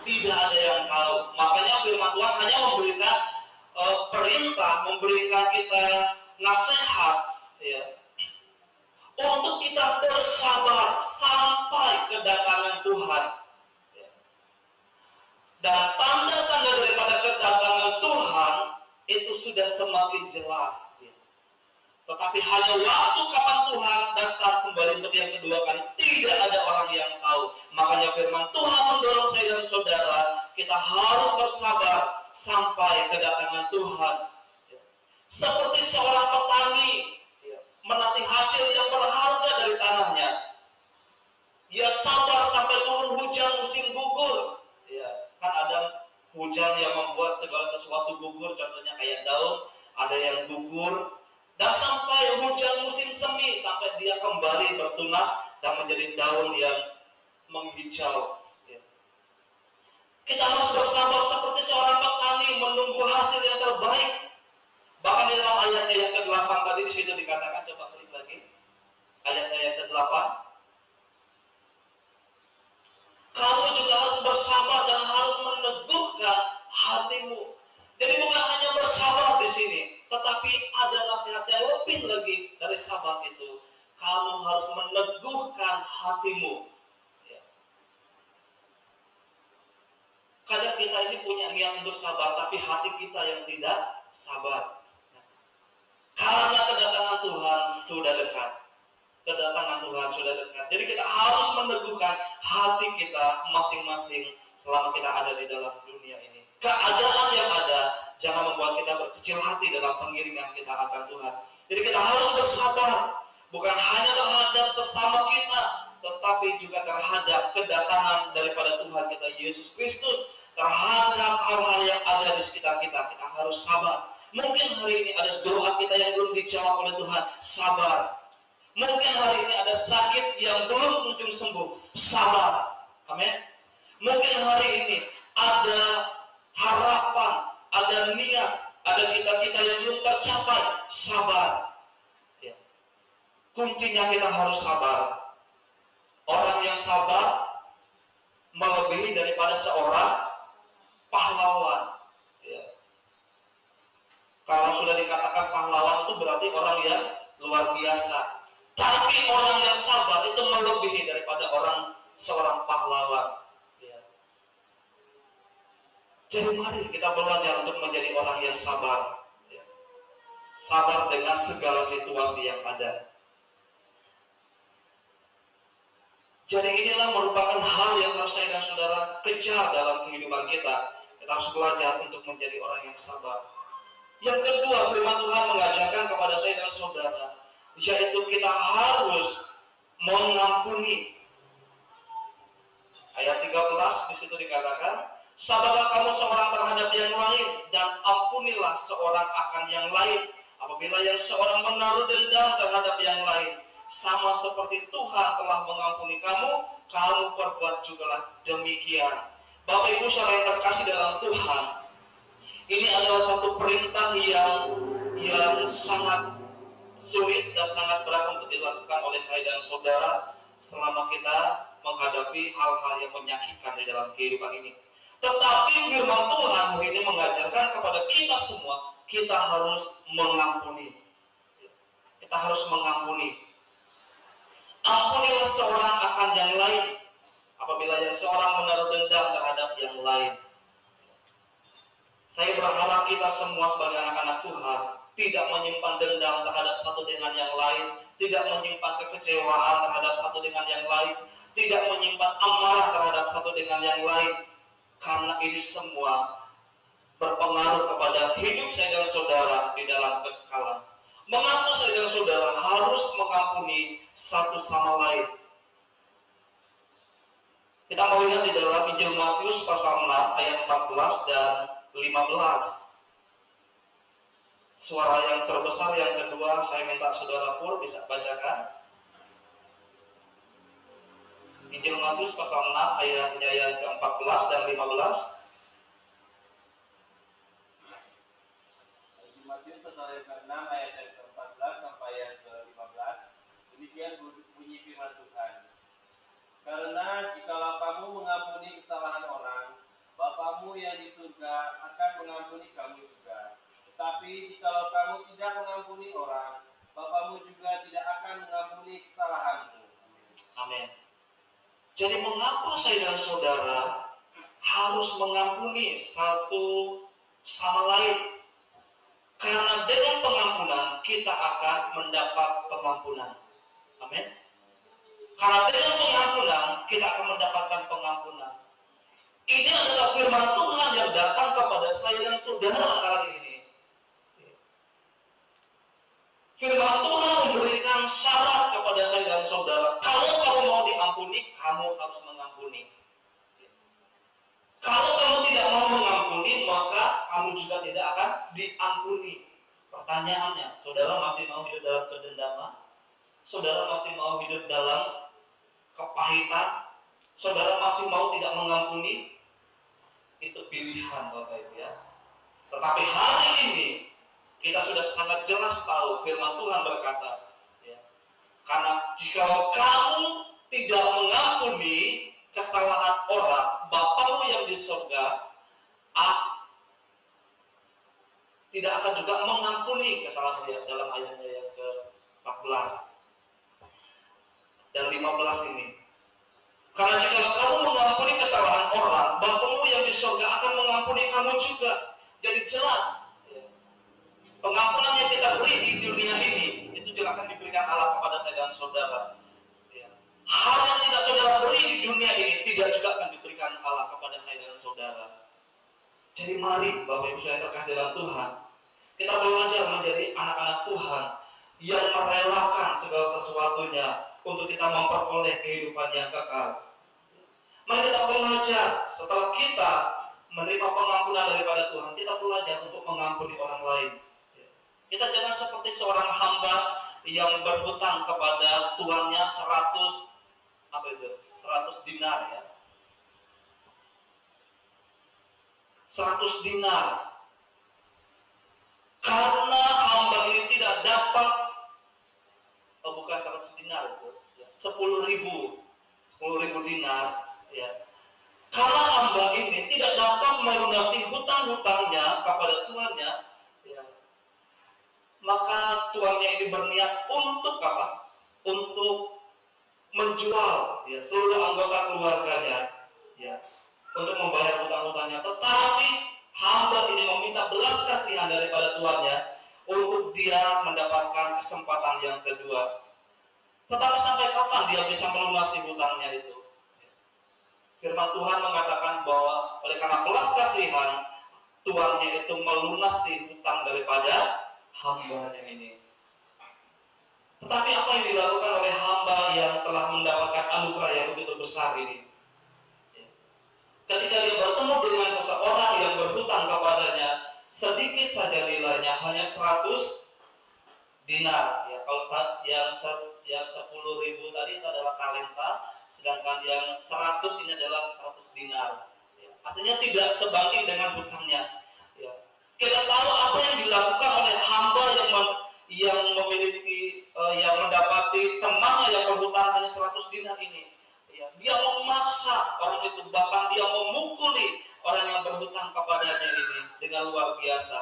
Speaker 4: Tidak ada yang tahu. Makanya firman Tuhan hanya memberikan perintah, memberikan kita nasihat, ya, untuk kita bersabar sampai kedatangan Tuhan. Ya. Dan tanda-tanda daripada kedatangan Tuhan itu sudah semakin jelas. Ya. Tetapi hanya waktu kapan Tuhan datang kembali untuk yang kedua kali, tidak ada orang yang tahu. Makanya firman Tuhan mendorong saya dan saudara, kita harus bersabar sampai kedatangan Tuhan. Ya. Seperti seorang petani, ya, menanti hasil yang berharga dari tanahnya. Dia sabar sampai turun hujan musim gugur. Ya, kan ada hujan yang membuat segala sesuatu gugur, contohnya kayak daun, ada yang gugur. Dan sampai hujan musim semi, sampai dia kembali bertunas dan menjadi daun yang menghijau. Ya. Kita harus bersabar seperti seorang petani menunggu hasil yang terbaik. Bahkan di dalam ayatnya yang ke-8 tadi di situ dikatakan, coba klik lagi. Ayatnya yang ke-8. Kamu juga harus bersabar dan harus meneguhkan hatimu. Jadi bukan hanya bersabar di sini, tetapi ada nasihat yang lebih lagi dari sabar itu. Kamu harus meneguhkan hatimu. Ya. Kadang kita ini punya niat untuk sabar, tapi hati kita yang tidak sabar. Karena kedatangan Tuhan sudah dekat. Kedatangan Tuhan sudah dekat. Jadi kita harus meneguhkan hati kita masing-masing selama kita ada di dalam dunia ini. Keadaan yang ada jangan membuat kita berkecil hati dalam pengiringan kita akan Tuhan. Jadi kita harus bersabar, bukan hanya terhadap sesama kita, tetapi juga terhadap kedatangan daripada Tuhan kita Yesus Kristus. Terhadap hal-hal yang ada di sekitar kita, kita harus sabar. Mungkin hari ini ada doa kita yang belum dijawab oleh Tuhan, sabar. Mungkin hari ini ada sakit yang belum kunjung sembuh, sabar. Amin. Mungkin hari ini ada harapan, ada niat, ada cita-cita yang belum tercapai, sabar. Ya. Kuncinya kita harus sabar. Orang yang sabar melebihi daripada seorang pahlawan. Ya. Kalau sudah dikatakan pahlawan itu berarti orang yang luar biasa. Tapi orang yang sabar itu melebihi daripada seorang pahlawan. Ya. Jadi mari kita belajar untuk menjadi orang yang sabar. Ya. Sabar dengan segala situasi yang ada. Jadi inilah merupakan hal yang harus saya dan saudara kejar dalam kehidupan kita. Kita harus belajar untuk menjadi orang yang sabar. Yang kedua, firman Tuhan mengajarkan kepada saya dan saudara, yaitu kita harus mengampuni. Ayat 13 di situ dikatakan, sabarlah kamu seorang terhadap yang lain dan ampunilah seorang akan yang lain. Apabila yang seorang menaruh dendam terhadap yang lain, sama seperti Tuhan telah mengampuni kamu, kamu perbuat jugalah demikian. Bapak Ibu saudara yang terkasih dalam Tuhan, ini adalah satu perintah yang sangat sulit dan sangat berat untuk dilakukan oleh saya dan saudara selama kita menghadapi hal-hal yang menyakitkan di dalam kehidupan ini. Tetapi firman Tuhan hari ini mengajarkan kepada kita semua, kita harus mengampuni. Kita harus mengampuni. Ampunilah seorang akan yang lain, apabila yang seorang menaruh dendam terhadap yang lain. Saya berharap kita semua sebagai anak-anak Tuhan tidak menyimpan dendam terhadap satu dengan yang lain, tidak menyimpan kekecewaan terhadap satu dengan yang lain, tidak menyimpan amarah terhadap satu dengan yang lain, karena ini semua berpengaruh kepada hidup saya dan saudara di dalam kekekalan. Mengapa saya dan saudara harus mengampuni satu sama lain? Kita mau lihat di dalam Injil Matius pasal 6 ayat 14 dan 15. Suara yang terbesar yang kedua, saya minta saudara Pur bisa bacakan. Injil Matius pasal 6 ayatnya yang ke-14 dan 15.
Speaker 3: Injil Matius pasal yang ke-6 ayat yang ke-14 sampai yang ke-15. Demikian bunyi firman Tuhan. Karena jikalau kamu mengampuni kesalahan orang, Bapamu yang di surga akan mengampuni kamu juga. Tetapi jikalau kamu tidak mengampuni orang, Bapamu juga tidak akan mengampuni kesalahanmu.
Speaker 4: Amin. Jadi mengapa saya dan saudara harus mengampuni satu sama lain? Karena dengan pengampunan kita akan mendapat pengampunan. Amin. Karena dengan pengampunan kita akan mendapatkan pengampunan. Ini adalah firman Tuhan yang datang kepada saya dan saudara kali ini. Firman Tuhan memberikan syarat kepada saya dan saudara. Kalau kamu mau diampuni, kamu harus mengampuni. Kalau kamu tidak mau mengampuni, maka kamu juga tidak akan diampuni. Pertanyaannya, saudara masih mau hidup dalam kedendaman? Saudara masih mau hidup dalam kepahitan? Saudara masih mau tidak mengampuni? Itu pilihan Bapak Ibu ya. Tetapi hari ini kita sudah sangat jelas tahu firman Tuhan berkata, ya, karena jika kamu tidak mengampuni kesalahan orang, Bapamu yang di surga tidak akan juga mengampuni kesalahan dia. Dalam ayatnya yang ke-14 dan 15 ini. Karena jika kamu mengampuni kesalahan orang, Bapamu yang di surga akan mengampuni kamu juga. Jadi jelas, pengampunan yang kita beri di dunia ini itu juga akan diberikan Allah kepada saya dan saudara. Hal yang tidak saudara beri di dunia ini tidak juga akan diberikan Allah kepada saya dan saudara. Jadi mari Bapak Ibu saudara terkasih dalam Tuhan, kita belajar menjadi anak-anak Tuhan yang merelakan segala sesuatunya untuk kita memperoleh kehidupan yang kekal. Mari kita belajar setelah kita menerima pengampunan daripada Tuhan, kita belajar untuk mengampuni orang lain. Kita jangan seperti seorang hamba yang berhutang kepada tuannya 100 dinar ya. 100 dinar. Karena hamba ini tidak dapat, bukan 100 dinar itu, 10.000 dinar ya. Karena hamba ini tidak dapat melunasi hutang-hutangnya kepada tuannya, ya, maka tuannya ini berniat untuk apa? Untuk menjual ya seluruh anggota keluarganya, ya, untuk membayar hutang-hutangnya. Tetapi hamba ini meminta belas kasihan daripada tuannya untuk dia mendapatkan kesempatan yang kedua. Tetapi sampai kapan dia bisa melunasi hutangnya itu? Firman Tuhan mengatakan bahwa oleh karena belas kasihan, tuannya itu melunasi hutang daripada hambanya ini. Tetapi apa yang dilakukan oleh hamba yang telah mendapatkan anugerah yang begitu besar ini? Ketika dia bertemu dengan seseorang yang berhutang kepadanya, sedikit saja nilainya, hanya 100 dinar. Ya, kalau yang 10.000 tadi itu adalah talenta, sedangkan yang 100 ini adalah 100 dinar. Ya, artinya tidak sebanding dengan hutangnya. Ya. Kita tahu apa yang dilakukan oleh hamba yang memiliki yang mendapati temannya yang berhutang hanya 100 dinar ini. Ya, dia memaksa orang itu, bahkan dia memukuli orang yang berhutang kepadanya ini dengan luar biasa.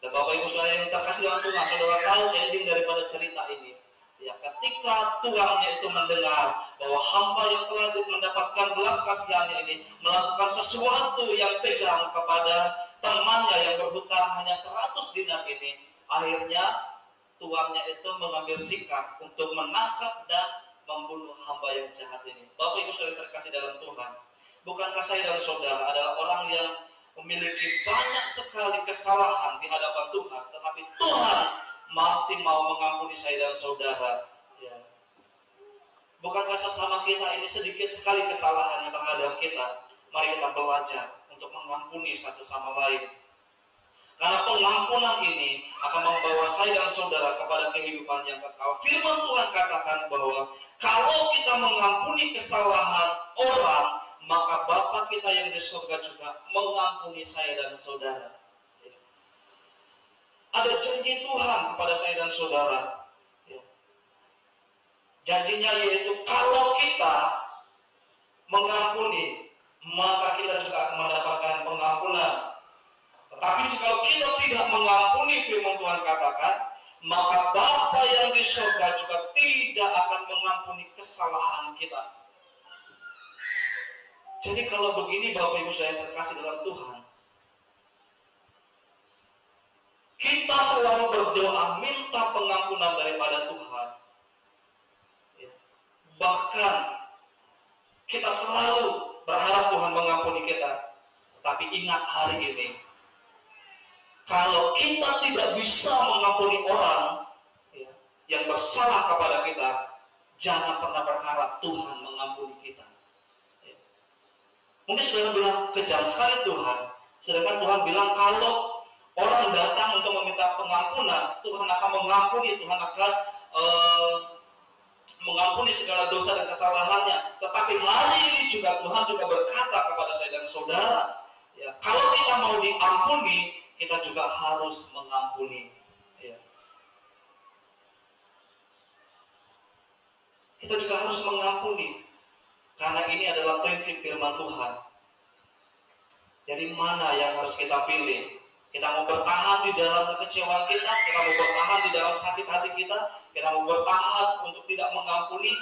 Speaker 4: Dan Bapak Ibu saudara yang terkasih dalam Tuhan, saudara tahu ending daripada cerita ini. Ya, ketika tuannya itu mendengar bahwa hamba yang telah mendapatkan belas kasihannya ini melakukan sesuatu yang kejam kepada temannya yang berhutang hanya 100 dinar ini, akhirnya tuannya itu mengambil sikap untuk menangkap dan membunuh hamba yang jahat ini. Bapak Ibu saudara terkasih dalam Tuhan, bukankah saya dan saudara adalah orang yang memiliki banyak sekali kesalahan di hadapan Tuhan, tetapi Tuhan masih mau mengampuni saya dan saudara. Ya. Bukankah sesama kita ini sedikit sekali kesalahan yang terhadap kita? Mari kita belajar untuk mengampuni satu sama lain. Karena pengampunan ini akan membawa saya dan saudara kepada kehidupan yang kekal. Firman Tuhan katakan bahwa kalau kita mengampuni kesalahan orang, maka Bapa kita yang di surga juga mengampuni saya dan saudara. Ada janji Tuhan kepada saya dan saudara. Janjinya yaitu kalau kita mengampuni, maka kita juga akan mendapatkan pengampunan. Tetapi jika kita tidak mengampuni, firman Tuhan katakan, maka Bapa yang di surga juga tidak akan mengampuni kesalahan kita. Jadi kalau begini Bapak Ibu saya terkasih dalam Tuhan, kita selalu berdoa minta pengampunan daripada Tuhan. Bahkan kita selalu berharap Tuhan mengampuni kita. Tapi ingat hari ini, kalau kita tidak bisa mengampuni orang yang bersalah kepada kita, jangan pernah berharap Tuhan mengampuni kita. Mungkin saudara bilang, kejam sekali Tuhan. Sedangkan Tuhan bilang, kalau orang datang untuk meminta pengampunan, Tuhan akan mengampuni, Tuhan akan mengampuni segala dosa dan kesalahannya. Tetapi hari ini juga Tuhan juga berkata kepada saya dan saudara, kalau kita mau diampuni, kita juga harus mengampuni. Kita juga harus mengampuni. Karena ini adalah prinsip firman Tuhan. Jadi mana yang harus kita pilih? Kita mau bertahan di dalam kekecewaan kita mau bertahan di dalam sakit hati kita mau bertahan untuk tidak mengampuni.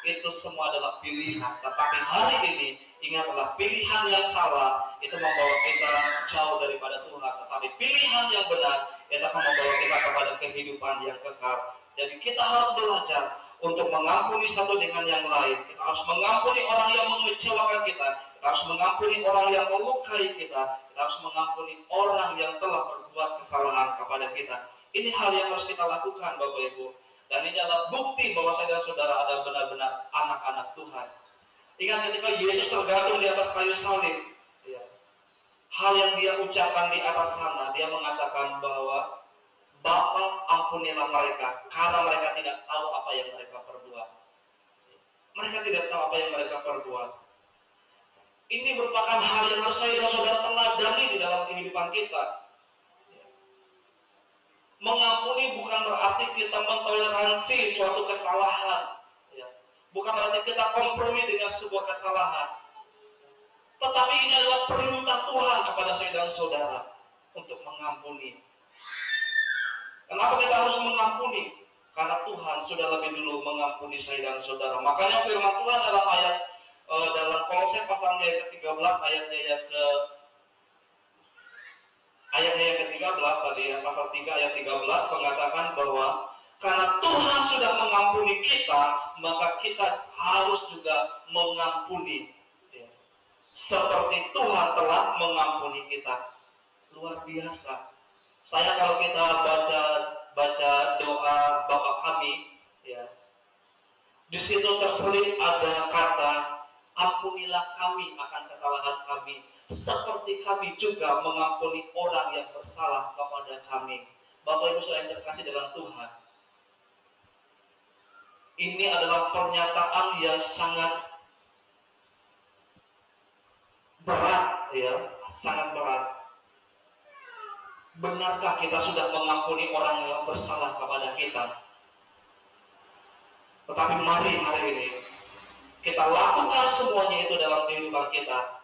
Speaker 4: Itu semua adalah pilihan. Tetapi hari ini, ingatlah, pilihan yang salah itu membawa kita jauh daripada Tuhan. Tetapi pilihan yang benar itu akan membawa kita kepada kehidupan yang kekal. Jadi kita harus belajar untuk mengampuni satu dengan yang lain. Kita harus mengampuni orang yang mengecewakan kita. Kita harus mengampuni orang yang melukai kita. Kita harus mengampuni orang yang telah berbuat kesalahan kepada kita. Ini hal yang harus kita lakukan, Bapak Ibu. Dan ini adalah bukti bahwa saya dan saudara ada benar-benar anak-anak Tuhan. Ingat ketika Yesus tergantung di atas kayu salib, hal yang dia ucapkan di atas sana, dia mengatakan bahwa Bapa, ampunilah mereka, karena mereka tidak tahu apa yang mereka perbuat. Mereka tidak tahu apa yang mereka perbuat. Ini merupakan hal yang harus saya dan saudara teladani di dalam kehidupan kita. Mengampuni bukan berarti kita mentoleransi suatu kesalahan. Bukan berarti kita kompromi dengan sebuah kesalahan. Tetapi ini adalah perintah Tuhan kepada saya dan saudara untuk mengampuni. Kenapa kita harus mengampuni? Karena Tuhan sudah lebih dulu mengampuni saya dan saudara. Makanya firman Tuhan dalam ayat dalam Kolose pasalnya yang ke-13 ayatnya yang ke-13 tadi ya, pasal 3 ayat 13 mengatakan bahwa karena Tuhan sudah mengampuni kita, maka kita harus juga mengampuni. Seperti Tuhan telah mengampuni kita. Luar biasa. Saya kalau kita baca doa Bapa kami, di situ terselip ada kata, ampunilah kami akan kesalahan kami, seperti kami juga mengampuni orang yang bersalah kepada kami. Bapak Ibu saudara yang terkasih dalam Tuhan, ini adalah pernyataan yang sangat berat, sangat berat. Benarkah kita sudah mengampuni orang yang bersalah kepada kita? Tetapi mari hari ini kita lakukan semuanya itu dalam kehidupan kita.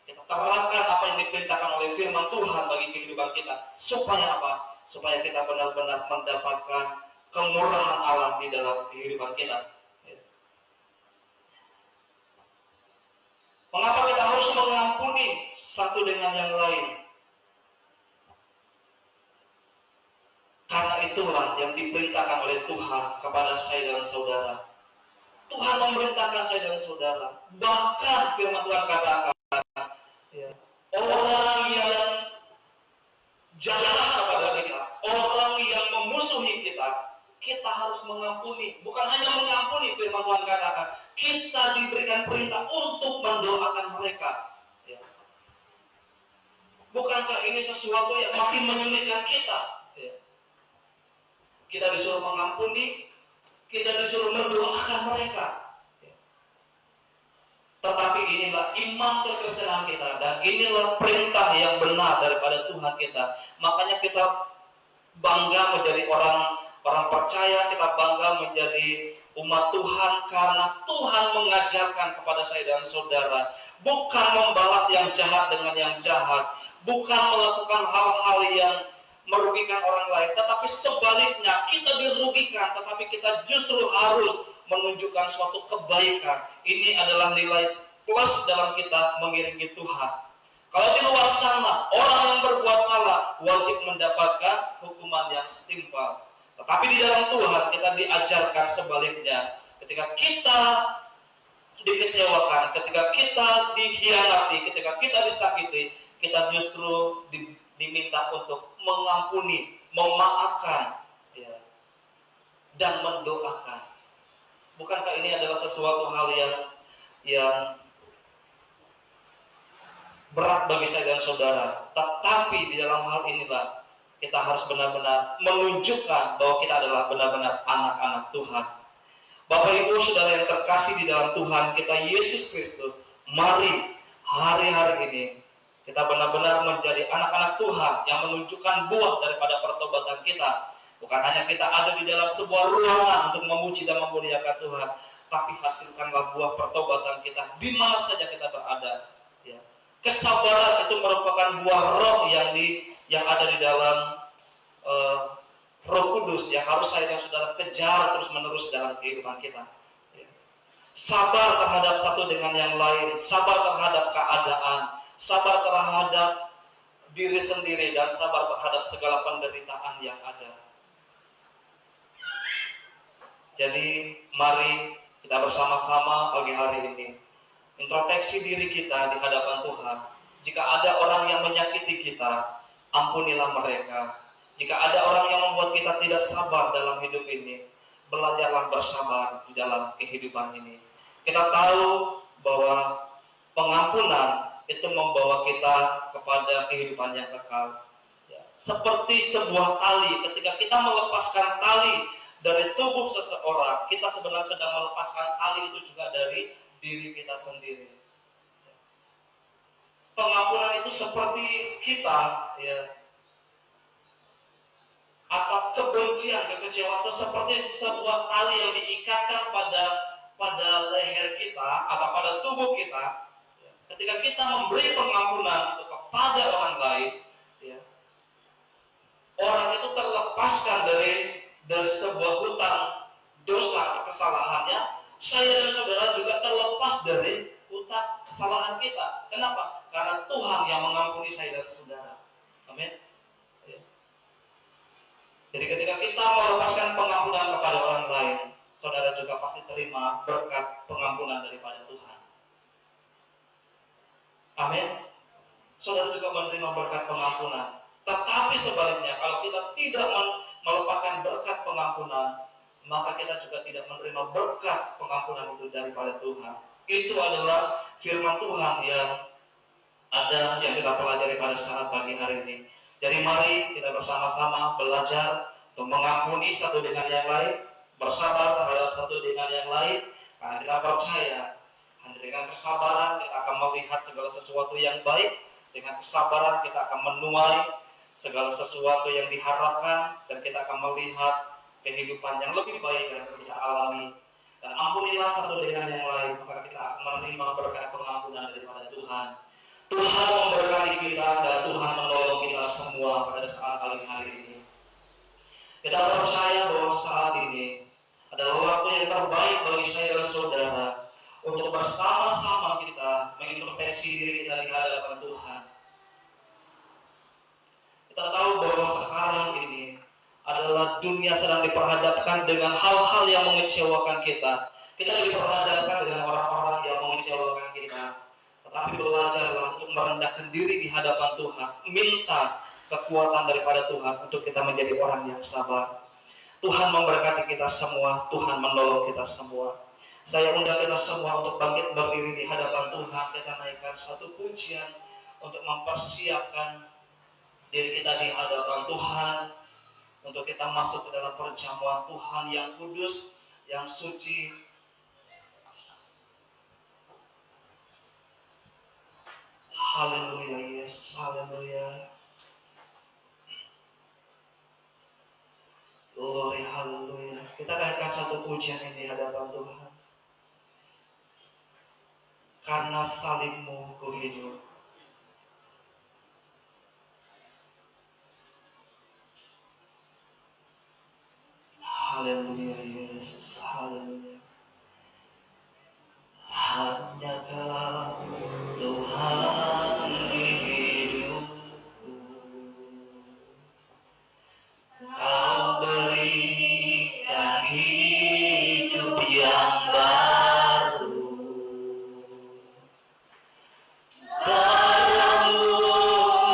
Speaker 4: Kita terapkan apa yang diperintahkan oleh firman Tuhan bagi kehidupan kita. Supaya apa? Supaya kita benar-benar mendapatkan kemurahan Allah di dalam kehidupan kita. Mengapa kita harus mengampuni satu dengan yang lain? Karena itulah yang diperintahkan oleh Tuhan kepada saya dan saudara. Tuhan memerintahkan saya dan saudara. Bahkan firman Tuhan katakan, orang yang jahat kepada kita, orang yang memusuhi kita, kita harus mengampuni. Bukan hanya mengampuni, firman Tuhan katakan, kita diberikan perintah untuk mendoakan mereka. Bukankah ini sesuatu yang makin menyulitkan kita? Ya. Kita disuruh mengampuni, kita disuruh mendoakan mereka. Ya. Tetapi inilah iman kekristenan kita, dan inilah perintah yang benar daripada Tuhan kita. Makanya kita bangga menjadi orang percaya, kita bangga menjadi umat Tuhan karena Tuhan mengajarkan kepada saya dan saudara bukan membalas yang jahat dengan yang jahat, bukan melakukan hal-hal yang merugikan orang lain, tetapi sebaliknya kita dirugikan, tetapi kita justru harus menunjukkan suatu kebaikan. Ini adalah nilai plus dalam kita mengiringi Tuhan. Kalau di luar sana orang yang berbuat salah wajib mendapatkan hukuman yang setimpal. Tetapi di dalam Tuhan kita diajarkan sebaliknya. Ketika kita dikecewakan, ketika kita dikhianati, ketika kita disakiti, kita justru diminta untuk mengampuni, memaafkan, ya, dan mendoakan. Bukankah ini adalah sesuatu hal yang berat bagi saya dan saudara? Tetapi di dalam hal inilah kita harus benar-benar menunjukkan bahwa kita adalah benar-benar anak-anak Tuhan. Bapak Ibu Saudara yang terkasih di dalam Tuhan kita Yesus Kristus, mari hari-hari ini kita benar-benar menjadi anak-anak Tuhan yang menunjukkan buah daripada pertobatan kita. Bukan hanya kita ada di dalam sebuah ruangan untuk memuji dan memuliakan Tuhan, tapi hasilkanlah buah pertobatan kita di mana saja kita berada. Ya. Kesabaran itu merupakan buah roh yang ada di dalam Roh Kudus yang harus saya dan saudara kejar terus-menerus dalam kehidupan kita. Ya. Sabar terhadap satu dengan yang lain, sabar terhadap keadaan, sabar terhadap diri sendiri, dan sabar terhadap segala penderitaan yang ada. Jadi mari kita bersama-sama pagi hari ini introspeksi diri kita di hadapan Tuhan. Jika ada orang yang menyakiti kita, ampunilah mereka. Jika ada orang yang membuat kita tidak sabar dalam hidup ini, belajarlah bersabar di dalam kehidupan ini. Kita tahu bahwa pengampunan itu membawa kita kepada kehidupan yang kekal. Ya. Seperti sebuah tali, ketika kita melepaskan tali dari tubuh seseorang, kita sebenarnya sedang melepaskan tali itu juga dari diri kita sendiri. Pengampunan itu seperti kita, ya, apa kebencian, kekecewaan itu seperti sebuah tali yang diikatkan pada leher kita atau pada tubuh kita. Ketika kita memberi pengampunan itu kepada orang lain, ya, orang itu terlepaskan dari sebuah hutang dosa kesalahannya. Saya dan saudara juga terlepas dari hutang kesalahan kita. Kenapa? Karena Tuhan yang mengampuni saya dan saudara. Amin. Ya. Jadi ketika kita melepaskan pengampunan kepada orang lain, saudara juga pasti terima berkat pengampunan daripada Tuhan. Amin. Saudara juga menerima berkat pengampunan. Tetapi sebaliknya, kalau kita tidak melepaskan berkat pengampunan, maka kita juga tidak menerima berkat pengampunan itu daripada Tuhan. Itu adalah firman Tuhan yang ada yang kita pelajari pada saat pagi hari ini. Jadi mari kita bersama-sama belajar untuk mengampuni satu dengan yang lain, bersabar terhadap satu dengan yang lain, karena kita percaya hanya dengan kesabaran kita akan melihat segala sesuatu yang baik. Dengan kesabaran kita akan menuai segala sesuatu yang diharapkan, dan kita akan melihat kehidupan yang lebih baik yang kita alami. Dan ampunilah satu dengan yang lain, maka kita akan menerima berkat pengampunan daripada Tuhan. Tuhan memberkati kita dan Tuhan menolong kita semua pada saat hari ini. Kita percaya bahwa saat ini adalah waktu yang terbaik bagi saya dan saudara untuk bersama-sama kita mengintrospeksi diri kita di hadapan Tuhan. Kita tahu bahwa sekarang ini adalah dunia sedang diperhadapkan dengan hal-hal yang mengecewakan kita. Kita diperhadapkan dengan orang-orang yang mengecewakan kita. Tetapi belajarlah untuk merendahkan diri di hadapan Tuhan. Minta kekuatan daripada Tuhan untuk kita menjadi orang yang sabar. Tuhan memberkati kita semua. Tuhan menolong kita semua. Saya undang kita semua untuk bangkit berdiri di hadapan Tuhan. Kita naikkan satu pujian untuk mempersiapkan diri kita di hadapan Tuhan, untuk kita masuk ke dalam perjamuan Tuhan yang kudus, yang suci. Haleluya Yesus, haleluya. Glory, haleluya. Kita naikkan satu pujian ini di hadapan Tuhan. Karena salibmu ku hidup. Haleluya Yesus, haleluya. Hanya Kau Tuhan di hidupku. Kau berikan hidup yang baru. Darah-Mu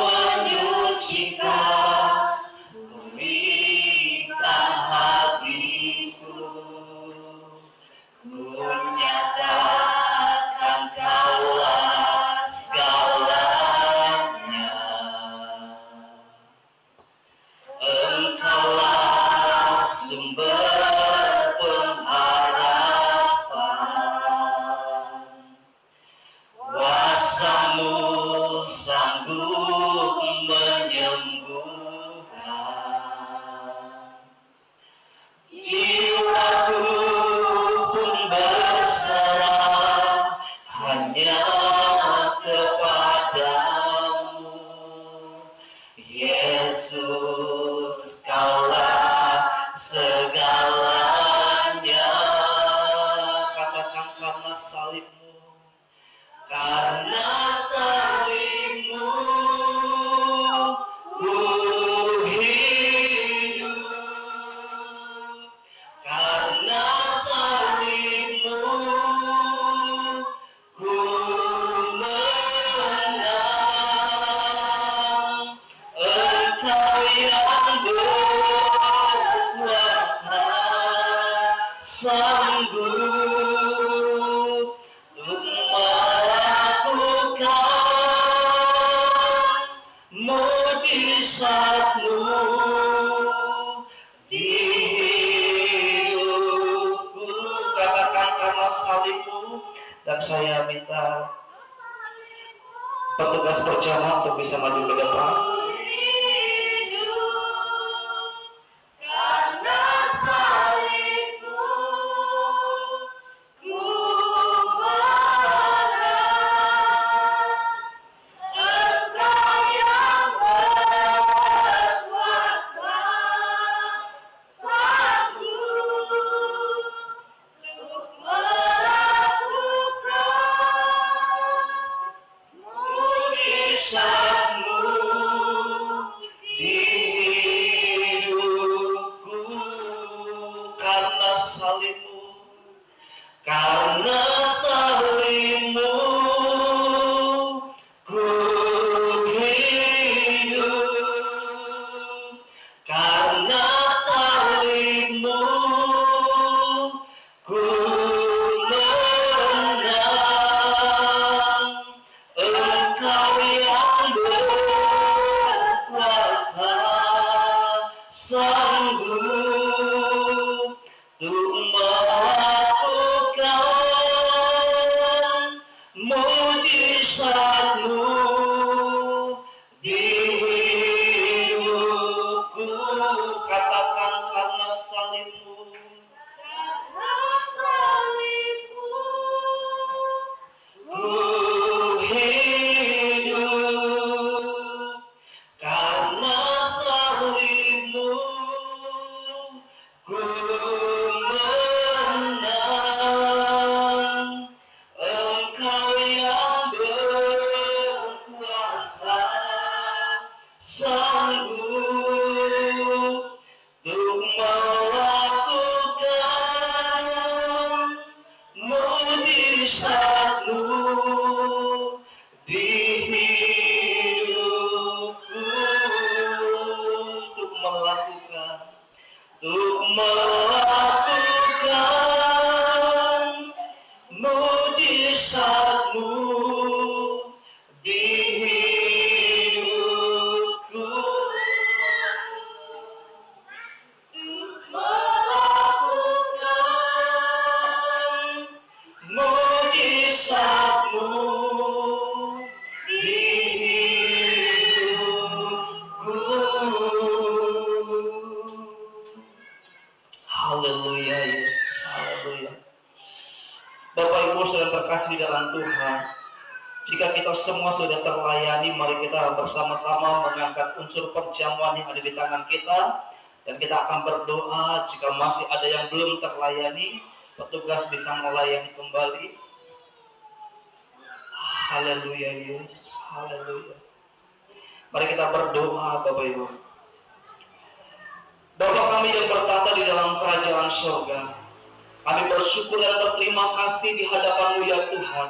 Speaker 4: menyucikan pemilihan hatiku. Ku nyatakan Kaulah segalanya. Engkaulah sumber pengharapan. Kuasa-Mu sanggup menyembuhkan. Jiwaku pun berserah hanya kepadamu. Yesus, Kaulah segalanya. Katakan karena salibmu. Karena salibmu ku hidup. Karena salibmu ku menang. Engkau yang berkuasa, sanggup untuk melakukan mujizat-Mu di hidupku. Katakan karena salibmu. Dan saya minta petugas perjalanan untuk bisa maju ke depan.
Speaker 2: Karena salibmu ku menang. Engkau yang berkuasa, sanggup untuk melakukan mujizat-Mu
Speaker 4: Di hidupku. Karena salibmu. Karena salibmu ku hidup. Karena salibmu ku menang. Engkau yang berkuasa, sanggup untuk melakukan mujizat-Mu di hidupku. Katakan karena salibmu.
Speaker 2: Karena salibmu
Speaker 4: Ku hidup. Karena salibmu ku menang. Engkau yang berkuasa, sanggup untuk melakukan mujizat-Mu di hidupku. Untuk melakukan mujizat-Mu di hidupku. saudara terkasih di dalam Tuhan, jika kita semua sudah terlayani, mari kita bersama-sama mengangkat unsur perjamuan yang ada di tangan kita, dan kita akan berdoa. Jika masih ada yang belum terlayani, petugas bisa melayani kembali. Haleluya Yesus, haleluya. Mari kita berdoa Bapak Ibu. Bapa kami yang bertata di dalam kerajaan surga, kami bersyukur dan berterima kasih di hadapan-Mu ya Tuhan,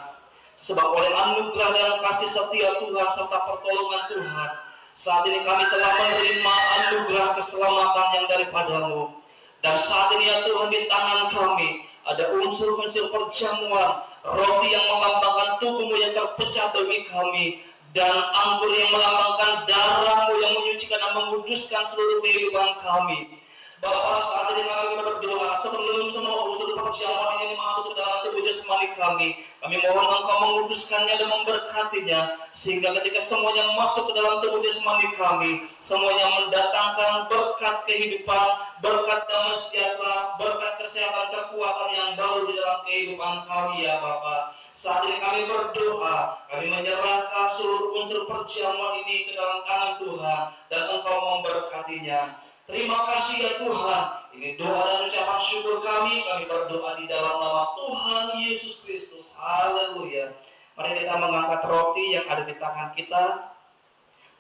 Speaker 4: sebab oleh anugerah dan kasih setia Tuhan serta pertolongan Tuhan, saat ini kami telah menerima anugerah keselamatan yang daripada-Mu. Dan saat ini ya Tuhan, di tangan kami ada unsur-unsur perjamuan, roti yang melambangkan tubuh-Mu yang terpecah bagi kami, dan anggur yang melambangkan darah-Mu yang menyucikan dan menguduskan seluruh kehidupan kami. Bapa, saat ini kami berdoa sebelum semua unsur perjamuan ini masuk ke dalam tubuh jasmani kami mohon Engkau menguduskannya dan memberkatinya, sehingga ketika semuanya masuk ke dalam tubuh jasmani kami, semuanya mendatangkan berkat kehidupan, berkat damai sejahtera, berkat kesehatan, kekuatan yang baru di dalam kehidupan kami ya Bapa. Saat ini kami berdoa, kami menyerahkan seluruh unsur perjamuan ini ke dalam tangan Tuhan, dan Engkau memberkatinya. Terima kasih ya Tuhan. Ini doa dan ucapan syukur kami berdoa di dalam nama Tuhan Yesus Kristus. Haleluya. Mari kita mengangkat roti yang ada di tangan kita,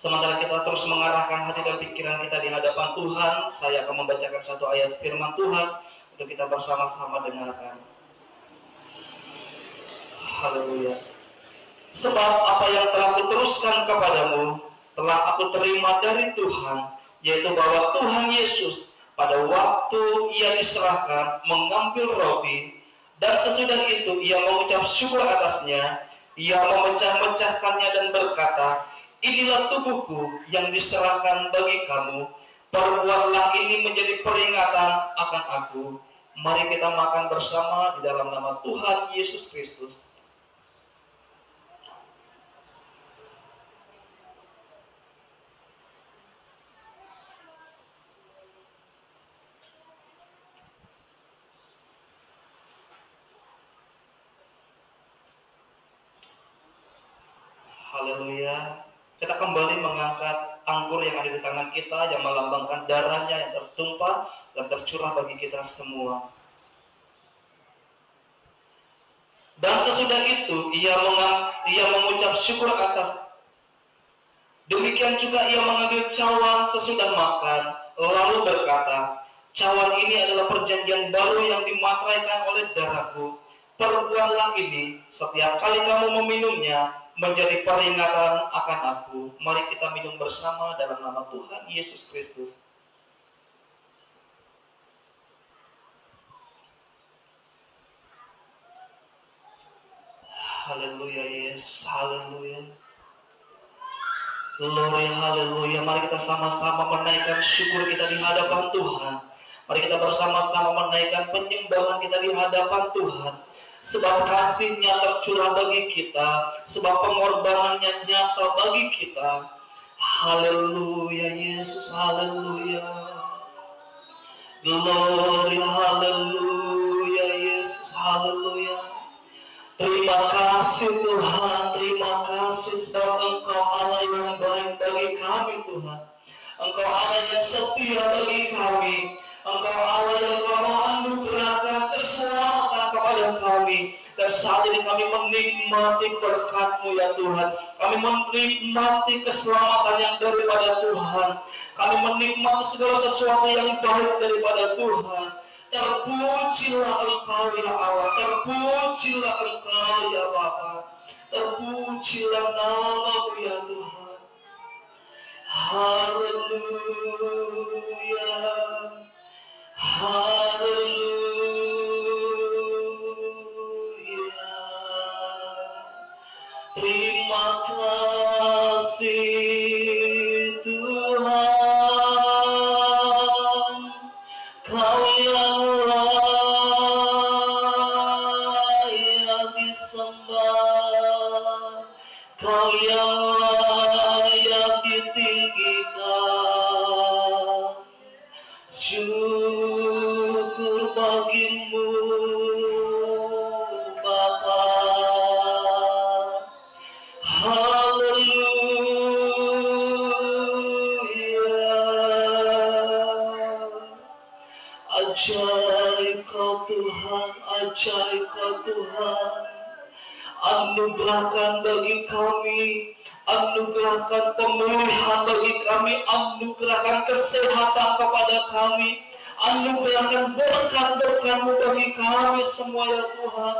Speaker 4: sementara kita terus mengarahkan hati dan pikiran kita di hadapan Tuhan. Saya akan membacakan satu ayat firman Tuhan untuk kita bersama-sama dengarkan. Haleluya. Sebab apa yang telah kuteruskan kepadamu telah aku terima dari Tuhan, yaitu bahwa Tuhan Yesus pada waktu ia diserahkan mengambil roti, dan sesudah itu ia mengucap syukur atasnya, ia memecah-mecahkannya dan berkata, inilah tubuhku yang diserahkan bagi kamu, perbuatlah ini menjadi peringatan akan aku. Mari kita makan bersama di dalam nama Tuhan Yesus Kristus. Haleluya. Kita kembali mengangkat anggur yang ada di tangan kita, yang melambangkan darahnya yang tertumpah dan tercurah bagi kita semua. Dan sesudah itu ia mengucap syukur atas. Demikian juga ia mengambil cawan sesudah makan, lalu berkata, cawan ini adalah perjanjian baru yang dimateraikan oleh darahku. Perbuatlah ini setiap kali kamu meminumnya menjadi peringatan akan aku. Mari kita minum bersama dalam nama Tuhan Yesus Kristus. Haleluya Yesus, haleluya. Glory, haleluya. Mari kita sama-sama menaikkan syukur kita di hadapan Tuhan. Mari kita bersama-sama menaikkan penyembahan kita di hadapan Tuhan. Sebab kasih-Nya tercurah bagi kita, sebab pengorbanannya nyata bagi kita. Haleluya Yesus, haleluya. Glory, haleluya Yesus, haleluya. Terima kasih Tuhan, terima kasih sebab Engkau Allah yang baik bagi kami Tuhan. Engkau Allah yang setia bagi kami. Engkau Allah yang telah menganugerahkan keselamatan kepada kami. Dan saat ini kami menikmati berkat-Mu ya Tuhan. Kami menikmati keselamatan yang daripada Tuhan. Kami menikmati segala sesuatu yang baik daripada Tuhan. Terpujilah Engkau ya Allah. Terpujilah Engkau ya Bapa. Terpujilah nama-Mu ya Tuhan. Haleluya. Haleluya. Terima kasih Tuhan, Kau yang layak disembah, Kau yang layak ditinggikan. Syukur Ajaib Kau Tuhan, ajaib Kau Tuhan. Anugerahkan bagi kami, anugerahkan pemulihan bagi kami, anugerahkan kesehatan kepada kami, anugerahkan berkat-berkat-Mu bagi kami semua ya Tuhan.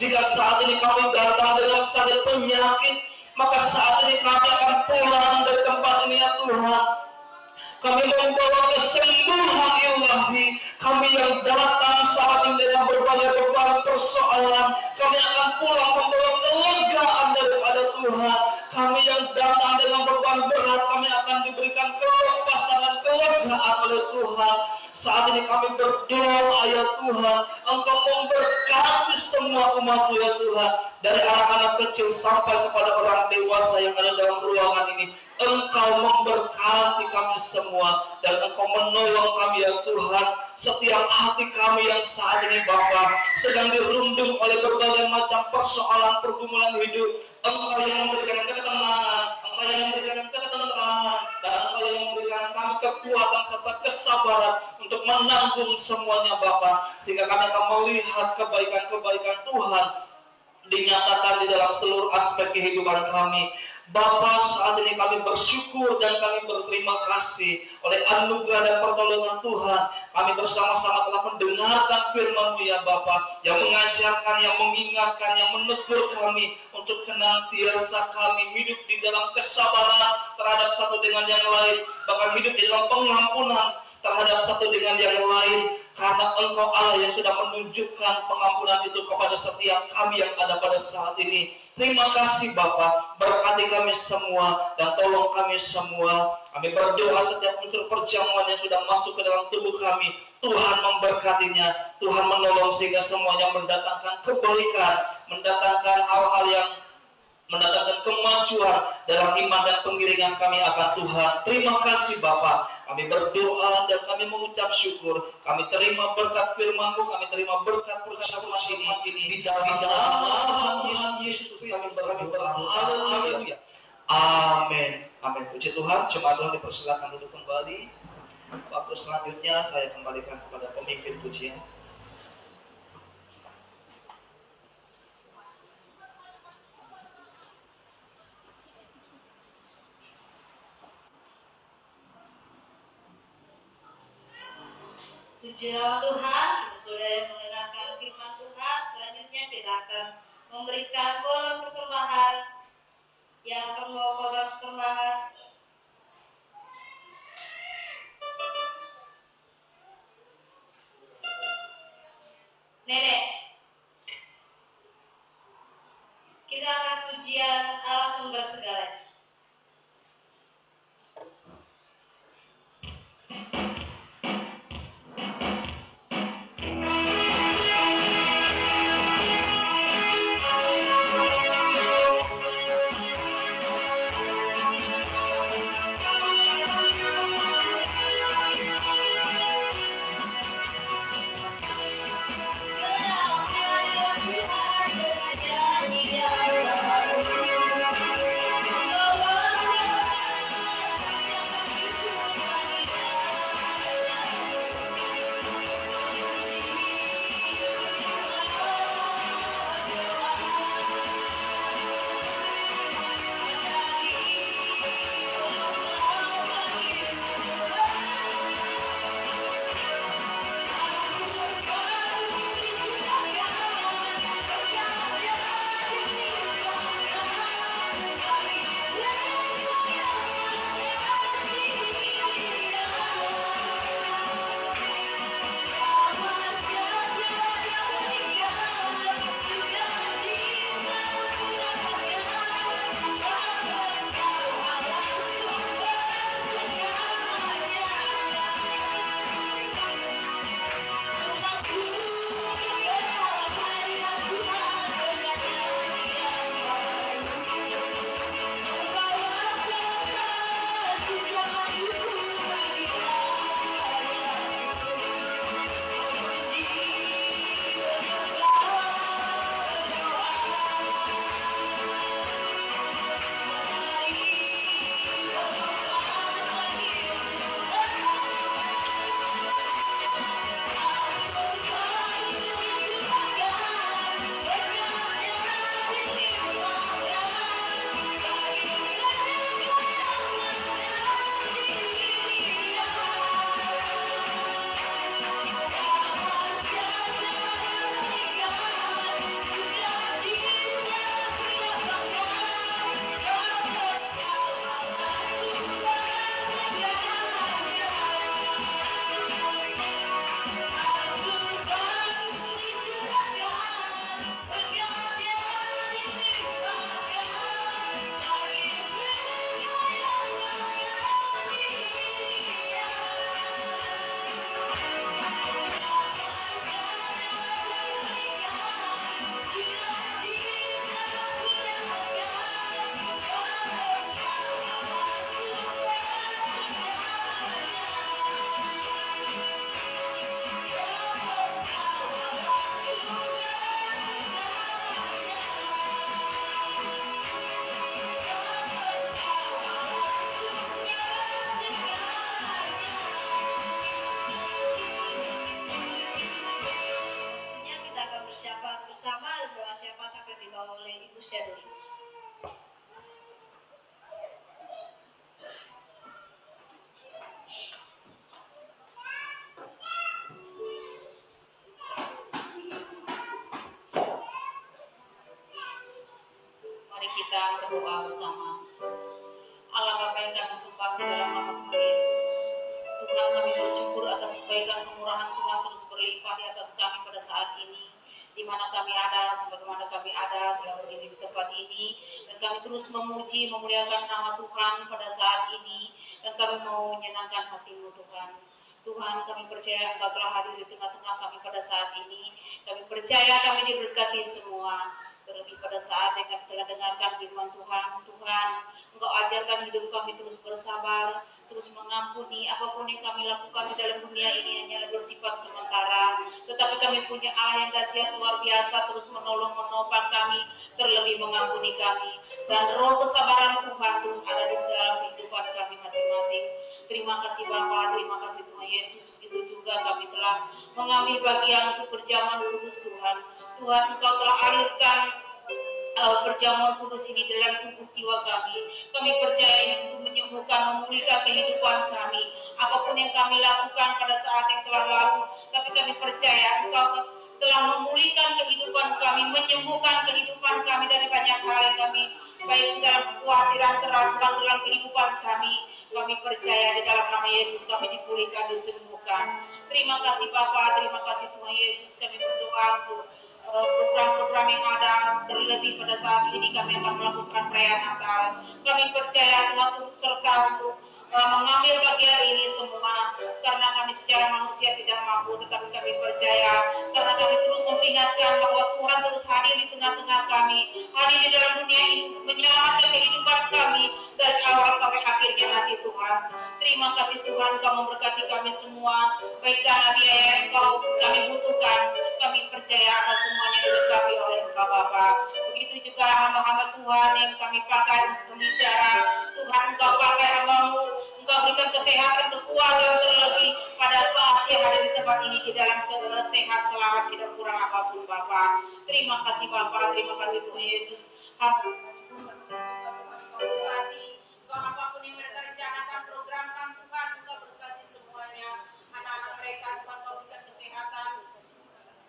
Speaker 4: Jika saat ini kami datang dengan sakit penyakit, maka saat ini kami akan pulang dari tempat ini ya Tuhan. Kami membawa kesembuhan ilahi. Kami yang datang saat ini dengan berbagai persoalan, kami akan pulang membawa kelegaan daripada Tuhan. Kami yang datang dengan beban berat, kami akan diberikan kelepasan dan kelegaan oleh Tuhan. Saat ini kami berdoa ya Tuhan, Engkau memberkati semua umat-Mu ya Tuhan, dari anak-anak kecil sampai kepada orang dewasa yang ada dalam ruangan ini. Engkau memberkati kami semua dan Engkau menolong kami ya Tuhan. Setiap hati kami yang saat ini Bapa sedang dirundung oleh berbagai macam persoalan pergumulan hidup, Engkau yang memberikan ketenangan, Engkau yang memberikan ketentraman, dan Engkau yang memberikan kami kekuatan serta kesabaran untuk menanggung semuanya Bapa, sehingga kami akan melihat kebaikan-kebaikan Tuhan dinyatakan di dalam seluruh aspek kehidupan kami. Bapa, saat ini kami bersyukur dan kami berterima kasih oleh anugerah dan pertolongan Tuhan. Kami bersama-sama telah mendengarkan firman-Mu ya Bapa, yang mengajarkan, yang mengingatkan, yang menegur kami untuk senantiasa kami hidup di dalam kesabaran terhadap satu dengan yang lain, bahkan hidup di dalam pengampunan terhadap satu dengan yang lain, karena Engkau Allah yang sudah menunjukkan pengampunan itu kepada setiap kami yang ada pada saat ini. Terima kasih Bapa, berkati kami semua dan tolong kami semua. Kami berdoa setiap unsur perjamuan yang sudah masuk ke dalam tubuh kami, Tuhan memberkatinya, Tuhan menolong sehingga semuanya mendatangkan kebaikan, mendatangkan hal-hal yang mendatangkan kemajuan dalam iman dan pengiringan kami akan Tuhan. Terima kasih Bapa. Kami berdoa dan kami mengucap syukur. Kami terima berkat firman-Mu, kami terima berkat perjamuan ini di dalam nama Tuhan Yesus kami berdoa. Haleluya. Amin. Amin. Puji Tuhan. Jemaat Tuhan dipersilakan duduk kembali. Waktu selanjutnya saya kembalikan kepada pemimpin pujian.
Speaker 2: Puji nama Tuhan, kita sudah mendengarkan firman Tuhan. Selanjutnya kita akan memberikan korban persembahan. Yang akan membawa korban persembahan Nenek. Kita akan pujian Allah sumber segalanya. kita berdoa bersama. Allah Bapa yang kami sembah di dalam nama Tuhan Yesus. Tuhan, kami bersyukur atas kebaikan kemurahan Tuhan terus berlimpah di atas kami pada saat ini, di mana kami ada, sebagaimana kami ada telah berdiri di tempat ini, dan kami terus memuji, memuliakan nama Tuhan pada saat ini, dan kami mau menyenangkan hati-Mu Tuhan. Tuhan, kami percaya Engkau telah hadir di tengah-tengah kami pada saat ini. Kami percaya kami diberkati semua. Terlebih pada saat yang kami telah dengarkan firman Tuhan, Tuhan, Engkau ajarkan hidup kami terus bersabar, terus mengampuni apapun yang kami lakukan di dalam dunia ini hanyalah bersifat sementara. Tetapi kami punya Allah yang dahsyat luar biasa, terus menolong menopang kami, terlebih mengampuni kami. Dan roh kesabaran Tuhan terus ada di dalam kehidupan kami masing-masing. Terima kasih Bapa, terima kasih Tuhan Yesus. Begitu juga kami telah mengambil bagian untuk perjamuan kudus Tuhan. Tuhan, Engkau telah alirkan perjamuan kudus ini dalam tubuh jiwa kami. Kami percaya ini untuk menyembuhkan, memulihkan kehidupan kami. Apapun yang kami lakukan pada saat yang telah lalu, tapi kami percaya Engkau telah memulihkan kehidupan kami, menyembuhkan kehidupan kami dari banyak hal yang kami baik dalam kekhawatiran, keraguan dalam kehidupan kami. Kami percaya di dalam nama Yesus kami dipulihkan, disembuhkan. Terima kasih Bapa, terima kasih Tuhan Yesus. Kami berdoa untuk program-program yang ada, terlebih pada saat ini kami akan melakukan perayaan Natal. Kami percaya Tuhan turut serta untuk mengambil bagian ini semua, karena kami secara manusia tidak mampu, tetapi kami percaya karena kami terus memperingatkan bahwa Tuhan terus hadir di tengah-tengah kami, hadir di dalam dunia ini untuk menyelamatkan kehidupan kami dari awal sampai akhirnya nanti Tuhan. Terima kasih Tuhan, Kau memberkati kami semua, baik dana biaya yang kami butuhkan. Kami percaya akan semuanya dilengkapi oleh Engkau Bapa. Begitu juga hamba-hamba Tuhan yang kami pakai untuk berbicara. Tuhan, Engkau pakai hamba-Mu, Engkau berikan kesehatan, kekuatan, terlebih pada saat yang ada di tempat ini di dalam sehat, selamat, tidak kurang apapun Bapa. Terima kasih Bapa, terima kasih Tuhan Yesus. Apapun yang mereka rencanakan, programkan Tuhan, Engkau berkati semuanya. Anak-anak mereka, Tuhan, Engkau berikan kesehatan,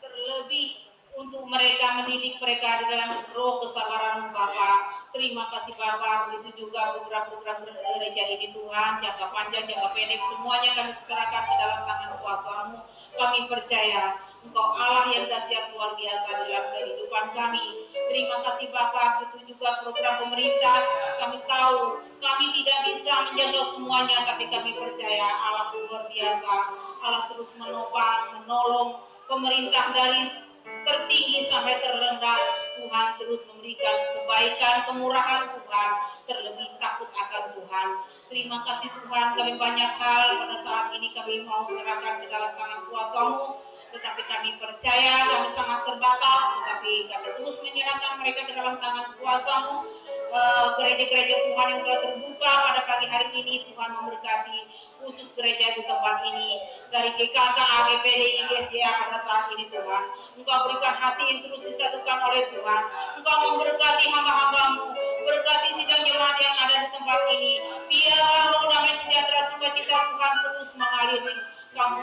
Speaker 2: terlebih untuk mereka mendidik mereka di dalam roh kesabaran Bapa. Terima kasih Bapa. Begitu juga program-program gereja ini Tuhan, jangka panjang, jangka pendek, semuanya kami serahkan ke dalam tangan kuasa-Mu. Kami percaya Engkau Allah yang dahsyat luar biasa dalam kehidupan kami. Terima kasih Bapa. Begitu juga program pemerintah, kami tahu kami tidak bisa menjaga semuanya, tapi kami percaya Allah luar biasa. Allah terus menopang, menolong pemerintah dari tertinggi sampai terendah. Tuhan terus memberikan kebaikan, kemurahan Tuhan, terlebih takut akan Tuhan. Terima kasih Tuhan, kami banyak hal pada saat ini kami mau serahkan ke dalam tangan kuasa-Mu, tetapi kami percaya kami sangat terbatas, tetapi kami terus menyerahkan mereka ke dalam tangan kuasa-Mu. Gereja-gereja Tuhan yang telah terbuka pada pagi hari ini, Tuhan memberkati khusus gereja di tempat ini, dari GKK, AGPD, IGSA pada saat ini Tuhan. Engkau berikan hati yang terus disatukan oleh Tuhan. Engkau memberkati hamba-hamba-Mu, berkati sidang jemaat yang ada di tempat ini. Biar roh damai sejahtera sukacita Tuhan terus mengaliri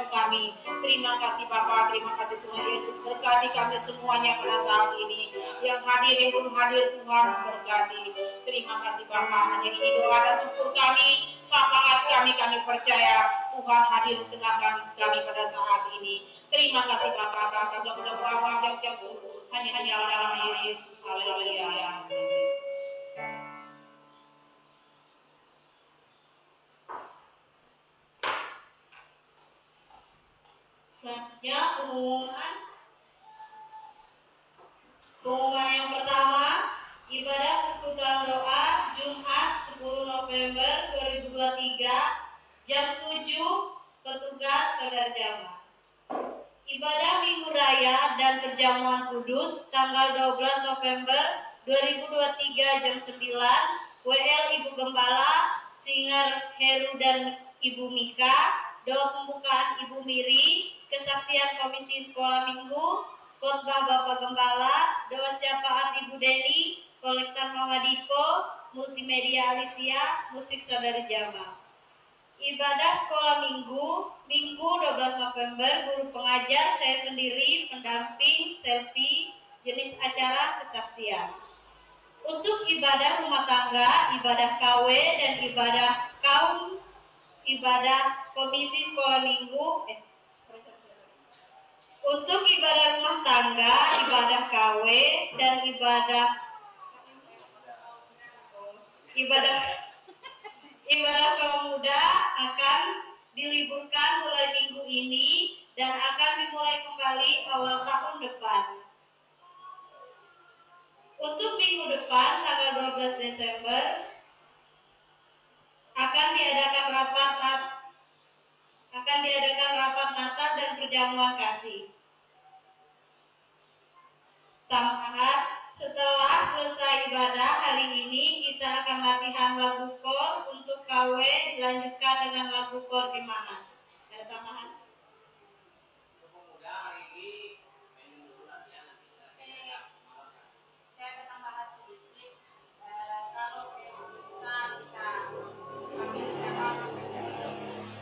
Speaker 2: kami. Terima kasih Bapa, terima kasih Tuhan Yesus, berkati kami semuanya pada saat ini. Yang hadir, yang belum hadir, Tuhan berkati. Terima kasih Bapa, hanya ini doa dan syukur kami, syafaat kami percaya Tuhan hadir di tengah kami pada saat ini. Terima kasih Bapa, kami sudah berdoa jam-jam subuh, hanya dalam nama Yesus. Haleluya.
Speaker 6: Selanjutnya pengumuman yang pertama, ibadah persekutuan doa Jumat 10 November 2023 jam 7 petugas Saudara Jamaah. Ibadah Minggu Raya dan Perjamuan Kudus tanggal 12 November 2023 jam 9 WL Ibu Gembala, Singer Heru dan Ibu Mika, doa pembukaan Ibu Miri, kesaksian Komisi Sekolah Minggu, khotbah Bapak Gembala, doa syafaat Ibu Deni, kolektan Mama Diko, multimedia Alicia, musik Saudara Jamaah. Ibadah sekolah Minggu 12 November, guru pengajar, saya sendiri, pendamping, selfie, jenis acara kesaksian. Untuk ibadah rumah tangga, ibadah KW, dan ibadah kaum, ibadah komisi sekolah minggu, untuk ibadah rumah tangga, ibadah KW, dan ibadah kaum muda akan diliburkan mulai minggu ini dan akan dimulai kembali awal tahun depan. Untuk minggu depan, tanggal 12 Desember, akan diadakan rapat Natal dan perjamuan kasih. Tambahan, setelah selesai ibadah hari ini, kita akan latihan lagu kor untuk KW, dilanjutkan dengan lagu kor jemaat. Ada tambahan?
Speaker 2: Saya ada tambahan sedikit. Kalau bisa kita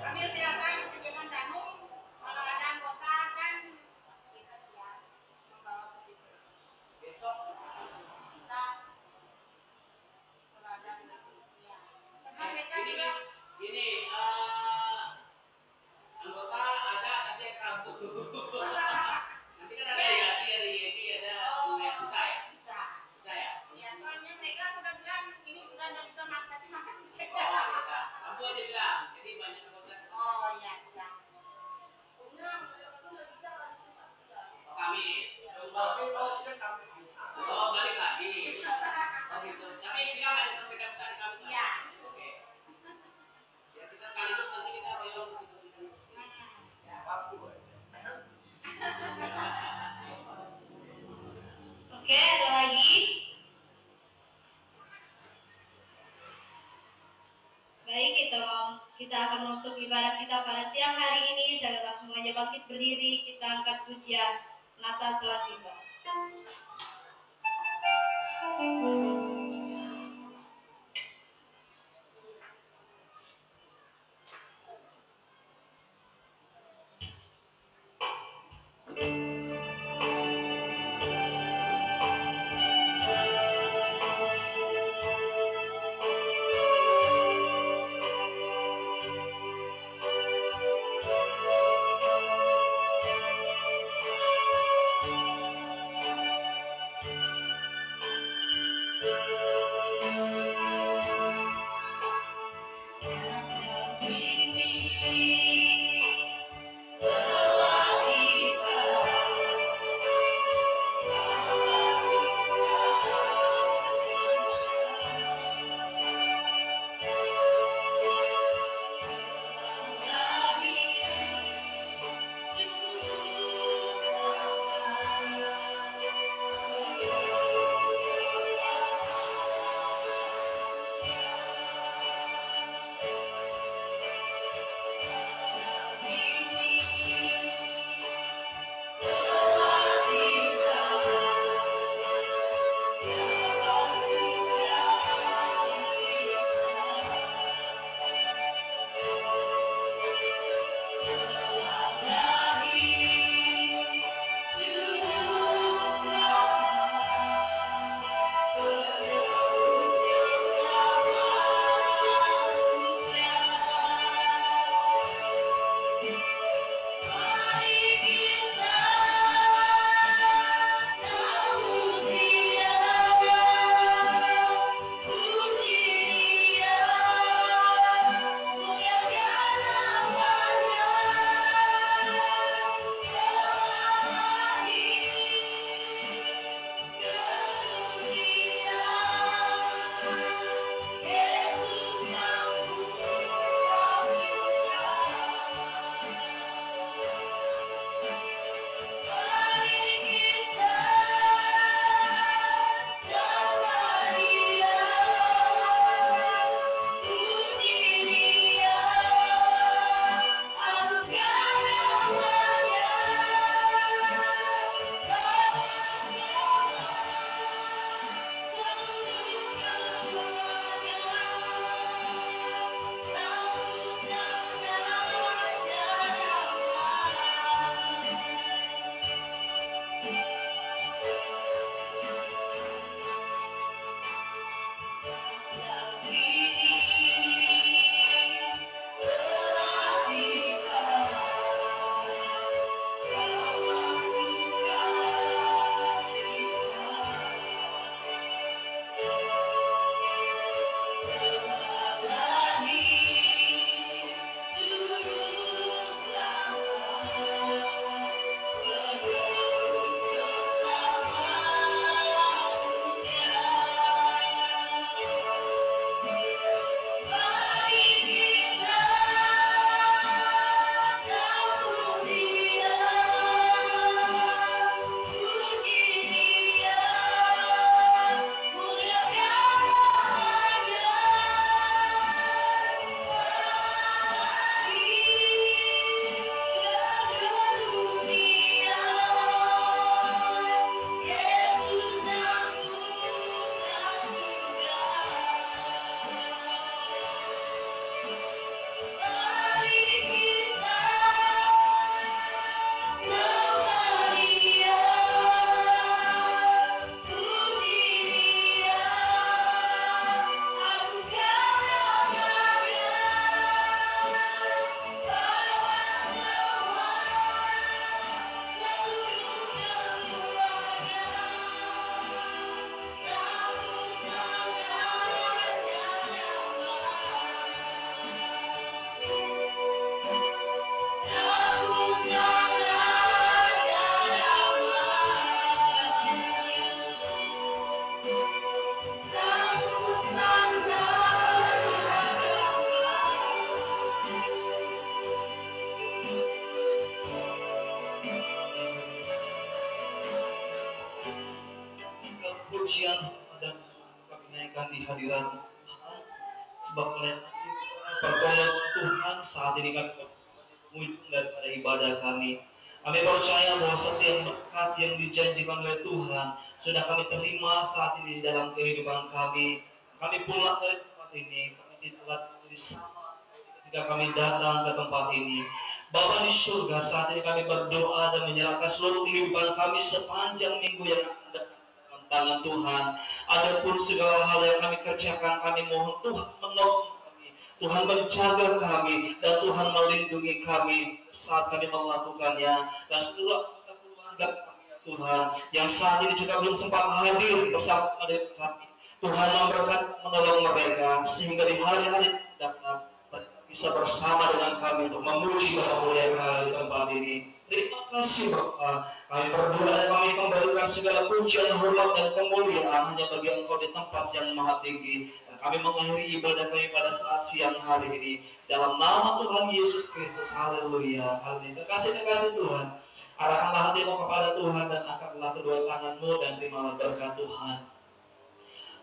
Speaker 2: ambil tindakan ke zaman Danum, kalau ada anggota kan kita siap membawa ke situ. Besok bisa kalau ada ya. Karena mereka juga
Speaker 7: Gini, anggota ada tapi yang kampus. Nanti kan ada Yedi, ada bisa ya? Bisa ya?
Speaker 2: ya soalnya mereka sudah bilang ini sudah tidak bisa kasih makan.
Speaker 7: Oh, iya. Kamu aja bilang, jadi banyak anggota.
Speaker 2: Oh iya, ya.
Speaker 7: Oh, Kamis. Oh, balik lagi. Oh gitu. Tapi bilang aja sampai hari Kamis lagi.
Speaker 2: Iya.
Speaker 7: Oke. Ya kita sekaligus nanti kita royal bersih-bersih. Ya.
Speaker 6: Oke, ada lagi? Baik, kita akan menutup ibadah kita pada siang hari ini. Saya harap semuanya bangkit berdiri, kita angkat pujian Natal telah tiba.
Speaker 4: pujian dan kami naikkan di hadirat Tuhan. Sebab oleh pertolongan Tuhan saat ini kami mengujung daripada ibadah kami. Kami percaya bahwa setiap berkat yang dijanjikan oleh Tuhan sudah kami terima saat ini di dalam kehidupan kami. Kami pulang dari tempat ini, kami tidak lagi sama ketika kami datang ke tempat ini. Bapa di surga, saat ini kami berdoa dan menyerahkan seluruh kehidupan kami sepanjang minggu yang akan datang dalam tangan Tuhan. Adapun segala hal yang kami kerjakan, kami mohon Tuhan menolong kami, Tuhan menjaga kami, dan Tuhan melindungi kami saat kami melakukannya. Dan seluruh keluarga kami, ya Tuhan, yang saat ini juga belum sempat hadir bersama kami, Tuhan memberkati, menolong mereka sehingga di hari-hari datang bisa bersama dengan kami untuk memuji dan memuliakan di tempat ini. Terima kasih Bapa. Kami berdoa dan kami kembalikan segala pujian, hormat dan kemuliaan hanya bagi Engkau di tempat yang maha tinggi. Dan kami mengakhiri ibadah kami pada saat siang hari ini dalam nama Tuhan Yesus Kristus. Haleluya. Haleluya. Terkasih Tuhan. Arahkanlah hatimu kepada Tuhan dan angkatlah kedua tanganmu dan terimalah berkat Tuhan.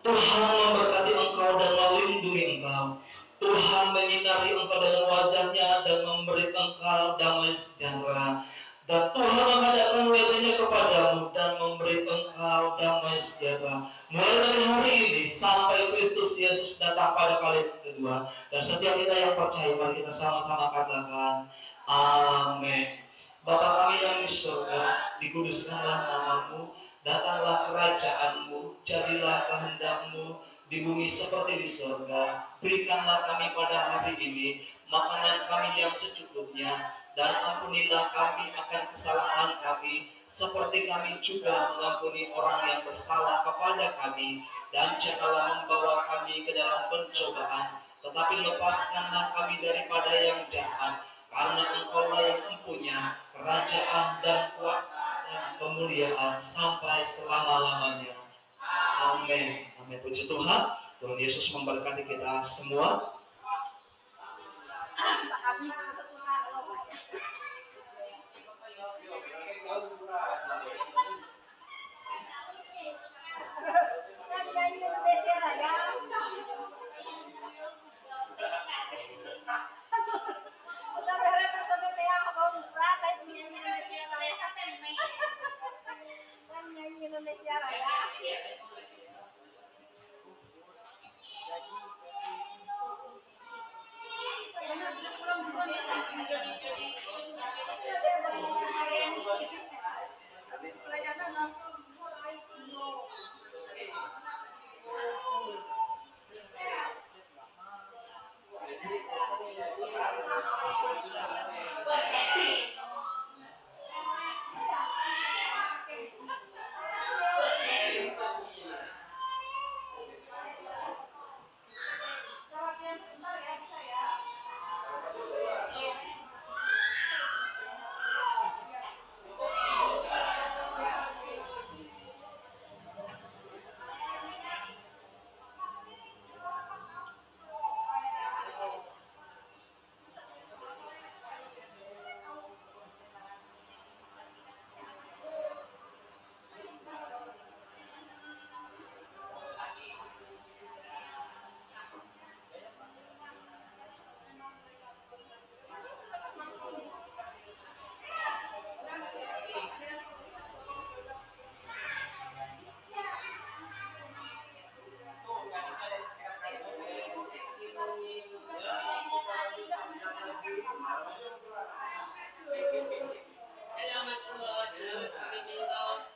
Speaker 4: Tuhan memberkati engkau dan melindungi engkau. Tuhan menyinari engkau dengan wajahnya dan memberi engkau damai sejahtera. Dan Tuhan menghadapkan wajahnya kepadamu dan memberi engkau damai sejahtera. Mulai dari hari ini sampai Kristus Yesus datang pada kali kedua. Dan setiap kita yang percaya, mari kita sama-sama katakan, amin. Bapa kami yang di surga, dikuduskanlah namamu, datanglah kerajaanmu, jadilah kehendakmu di bumi seperti di surga. Berikanlah kami pada hari ini makanan kami yang secukupnya, dan ampunilah kami akan kesalahan kami, seperti kami juga mengampuni orang yang bersalah kepada kami. Dan janganlah membawa kami ke dalam pencobaan, tetapi lepaskanlah kami daripada yang jahat. Karena Engkaulah yang mempunyai kerajaan dan kuasa dan kemuliaan sampai selama-lamanya. Amin. Amin. Puji Tuhan. Tuhan Yesus memberkati kita semua.
Speaker 2: Habis. Indonesia Raya. Habis pelajaran langsung mulai
Speaker 7: Selamat hari Minggu, selamat hari Minggu. Kami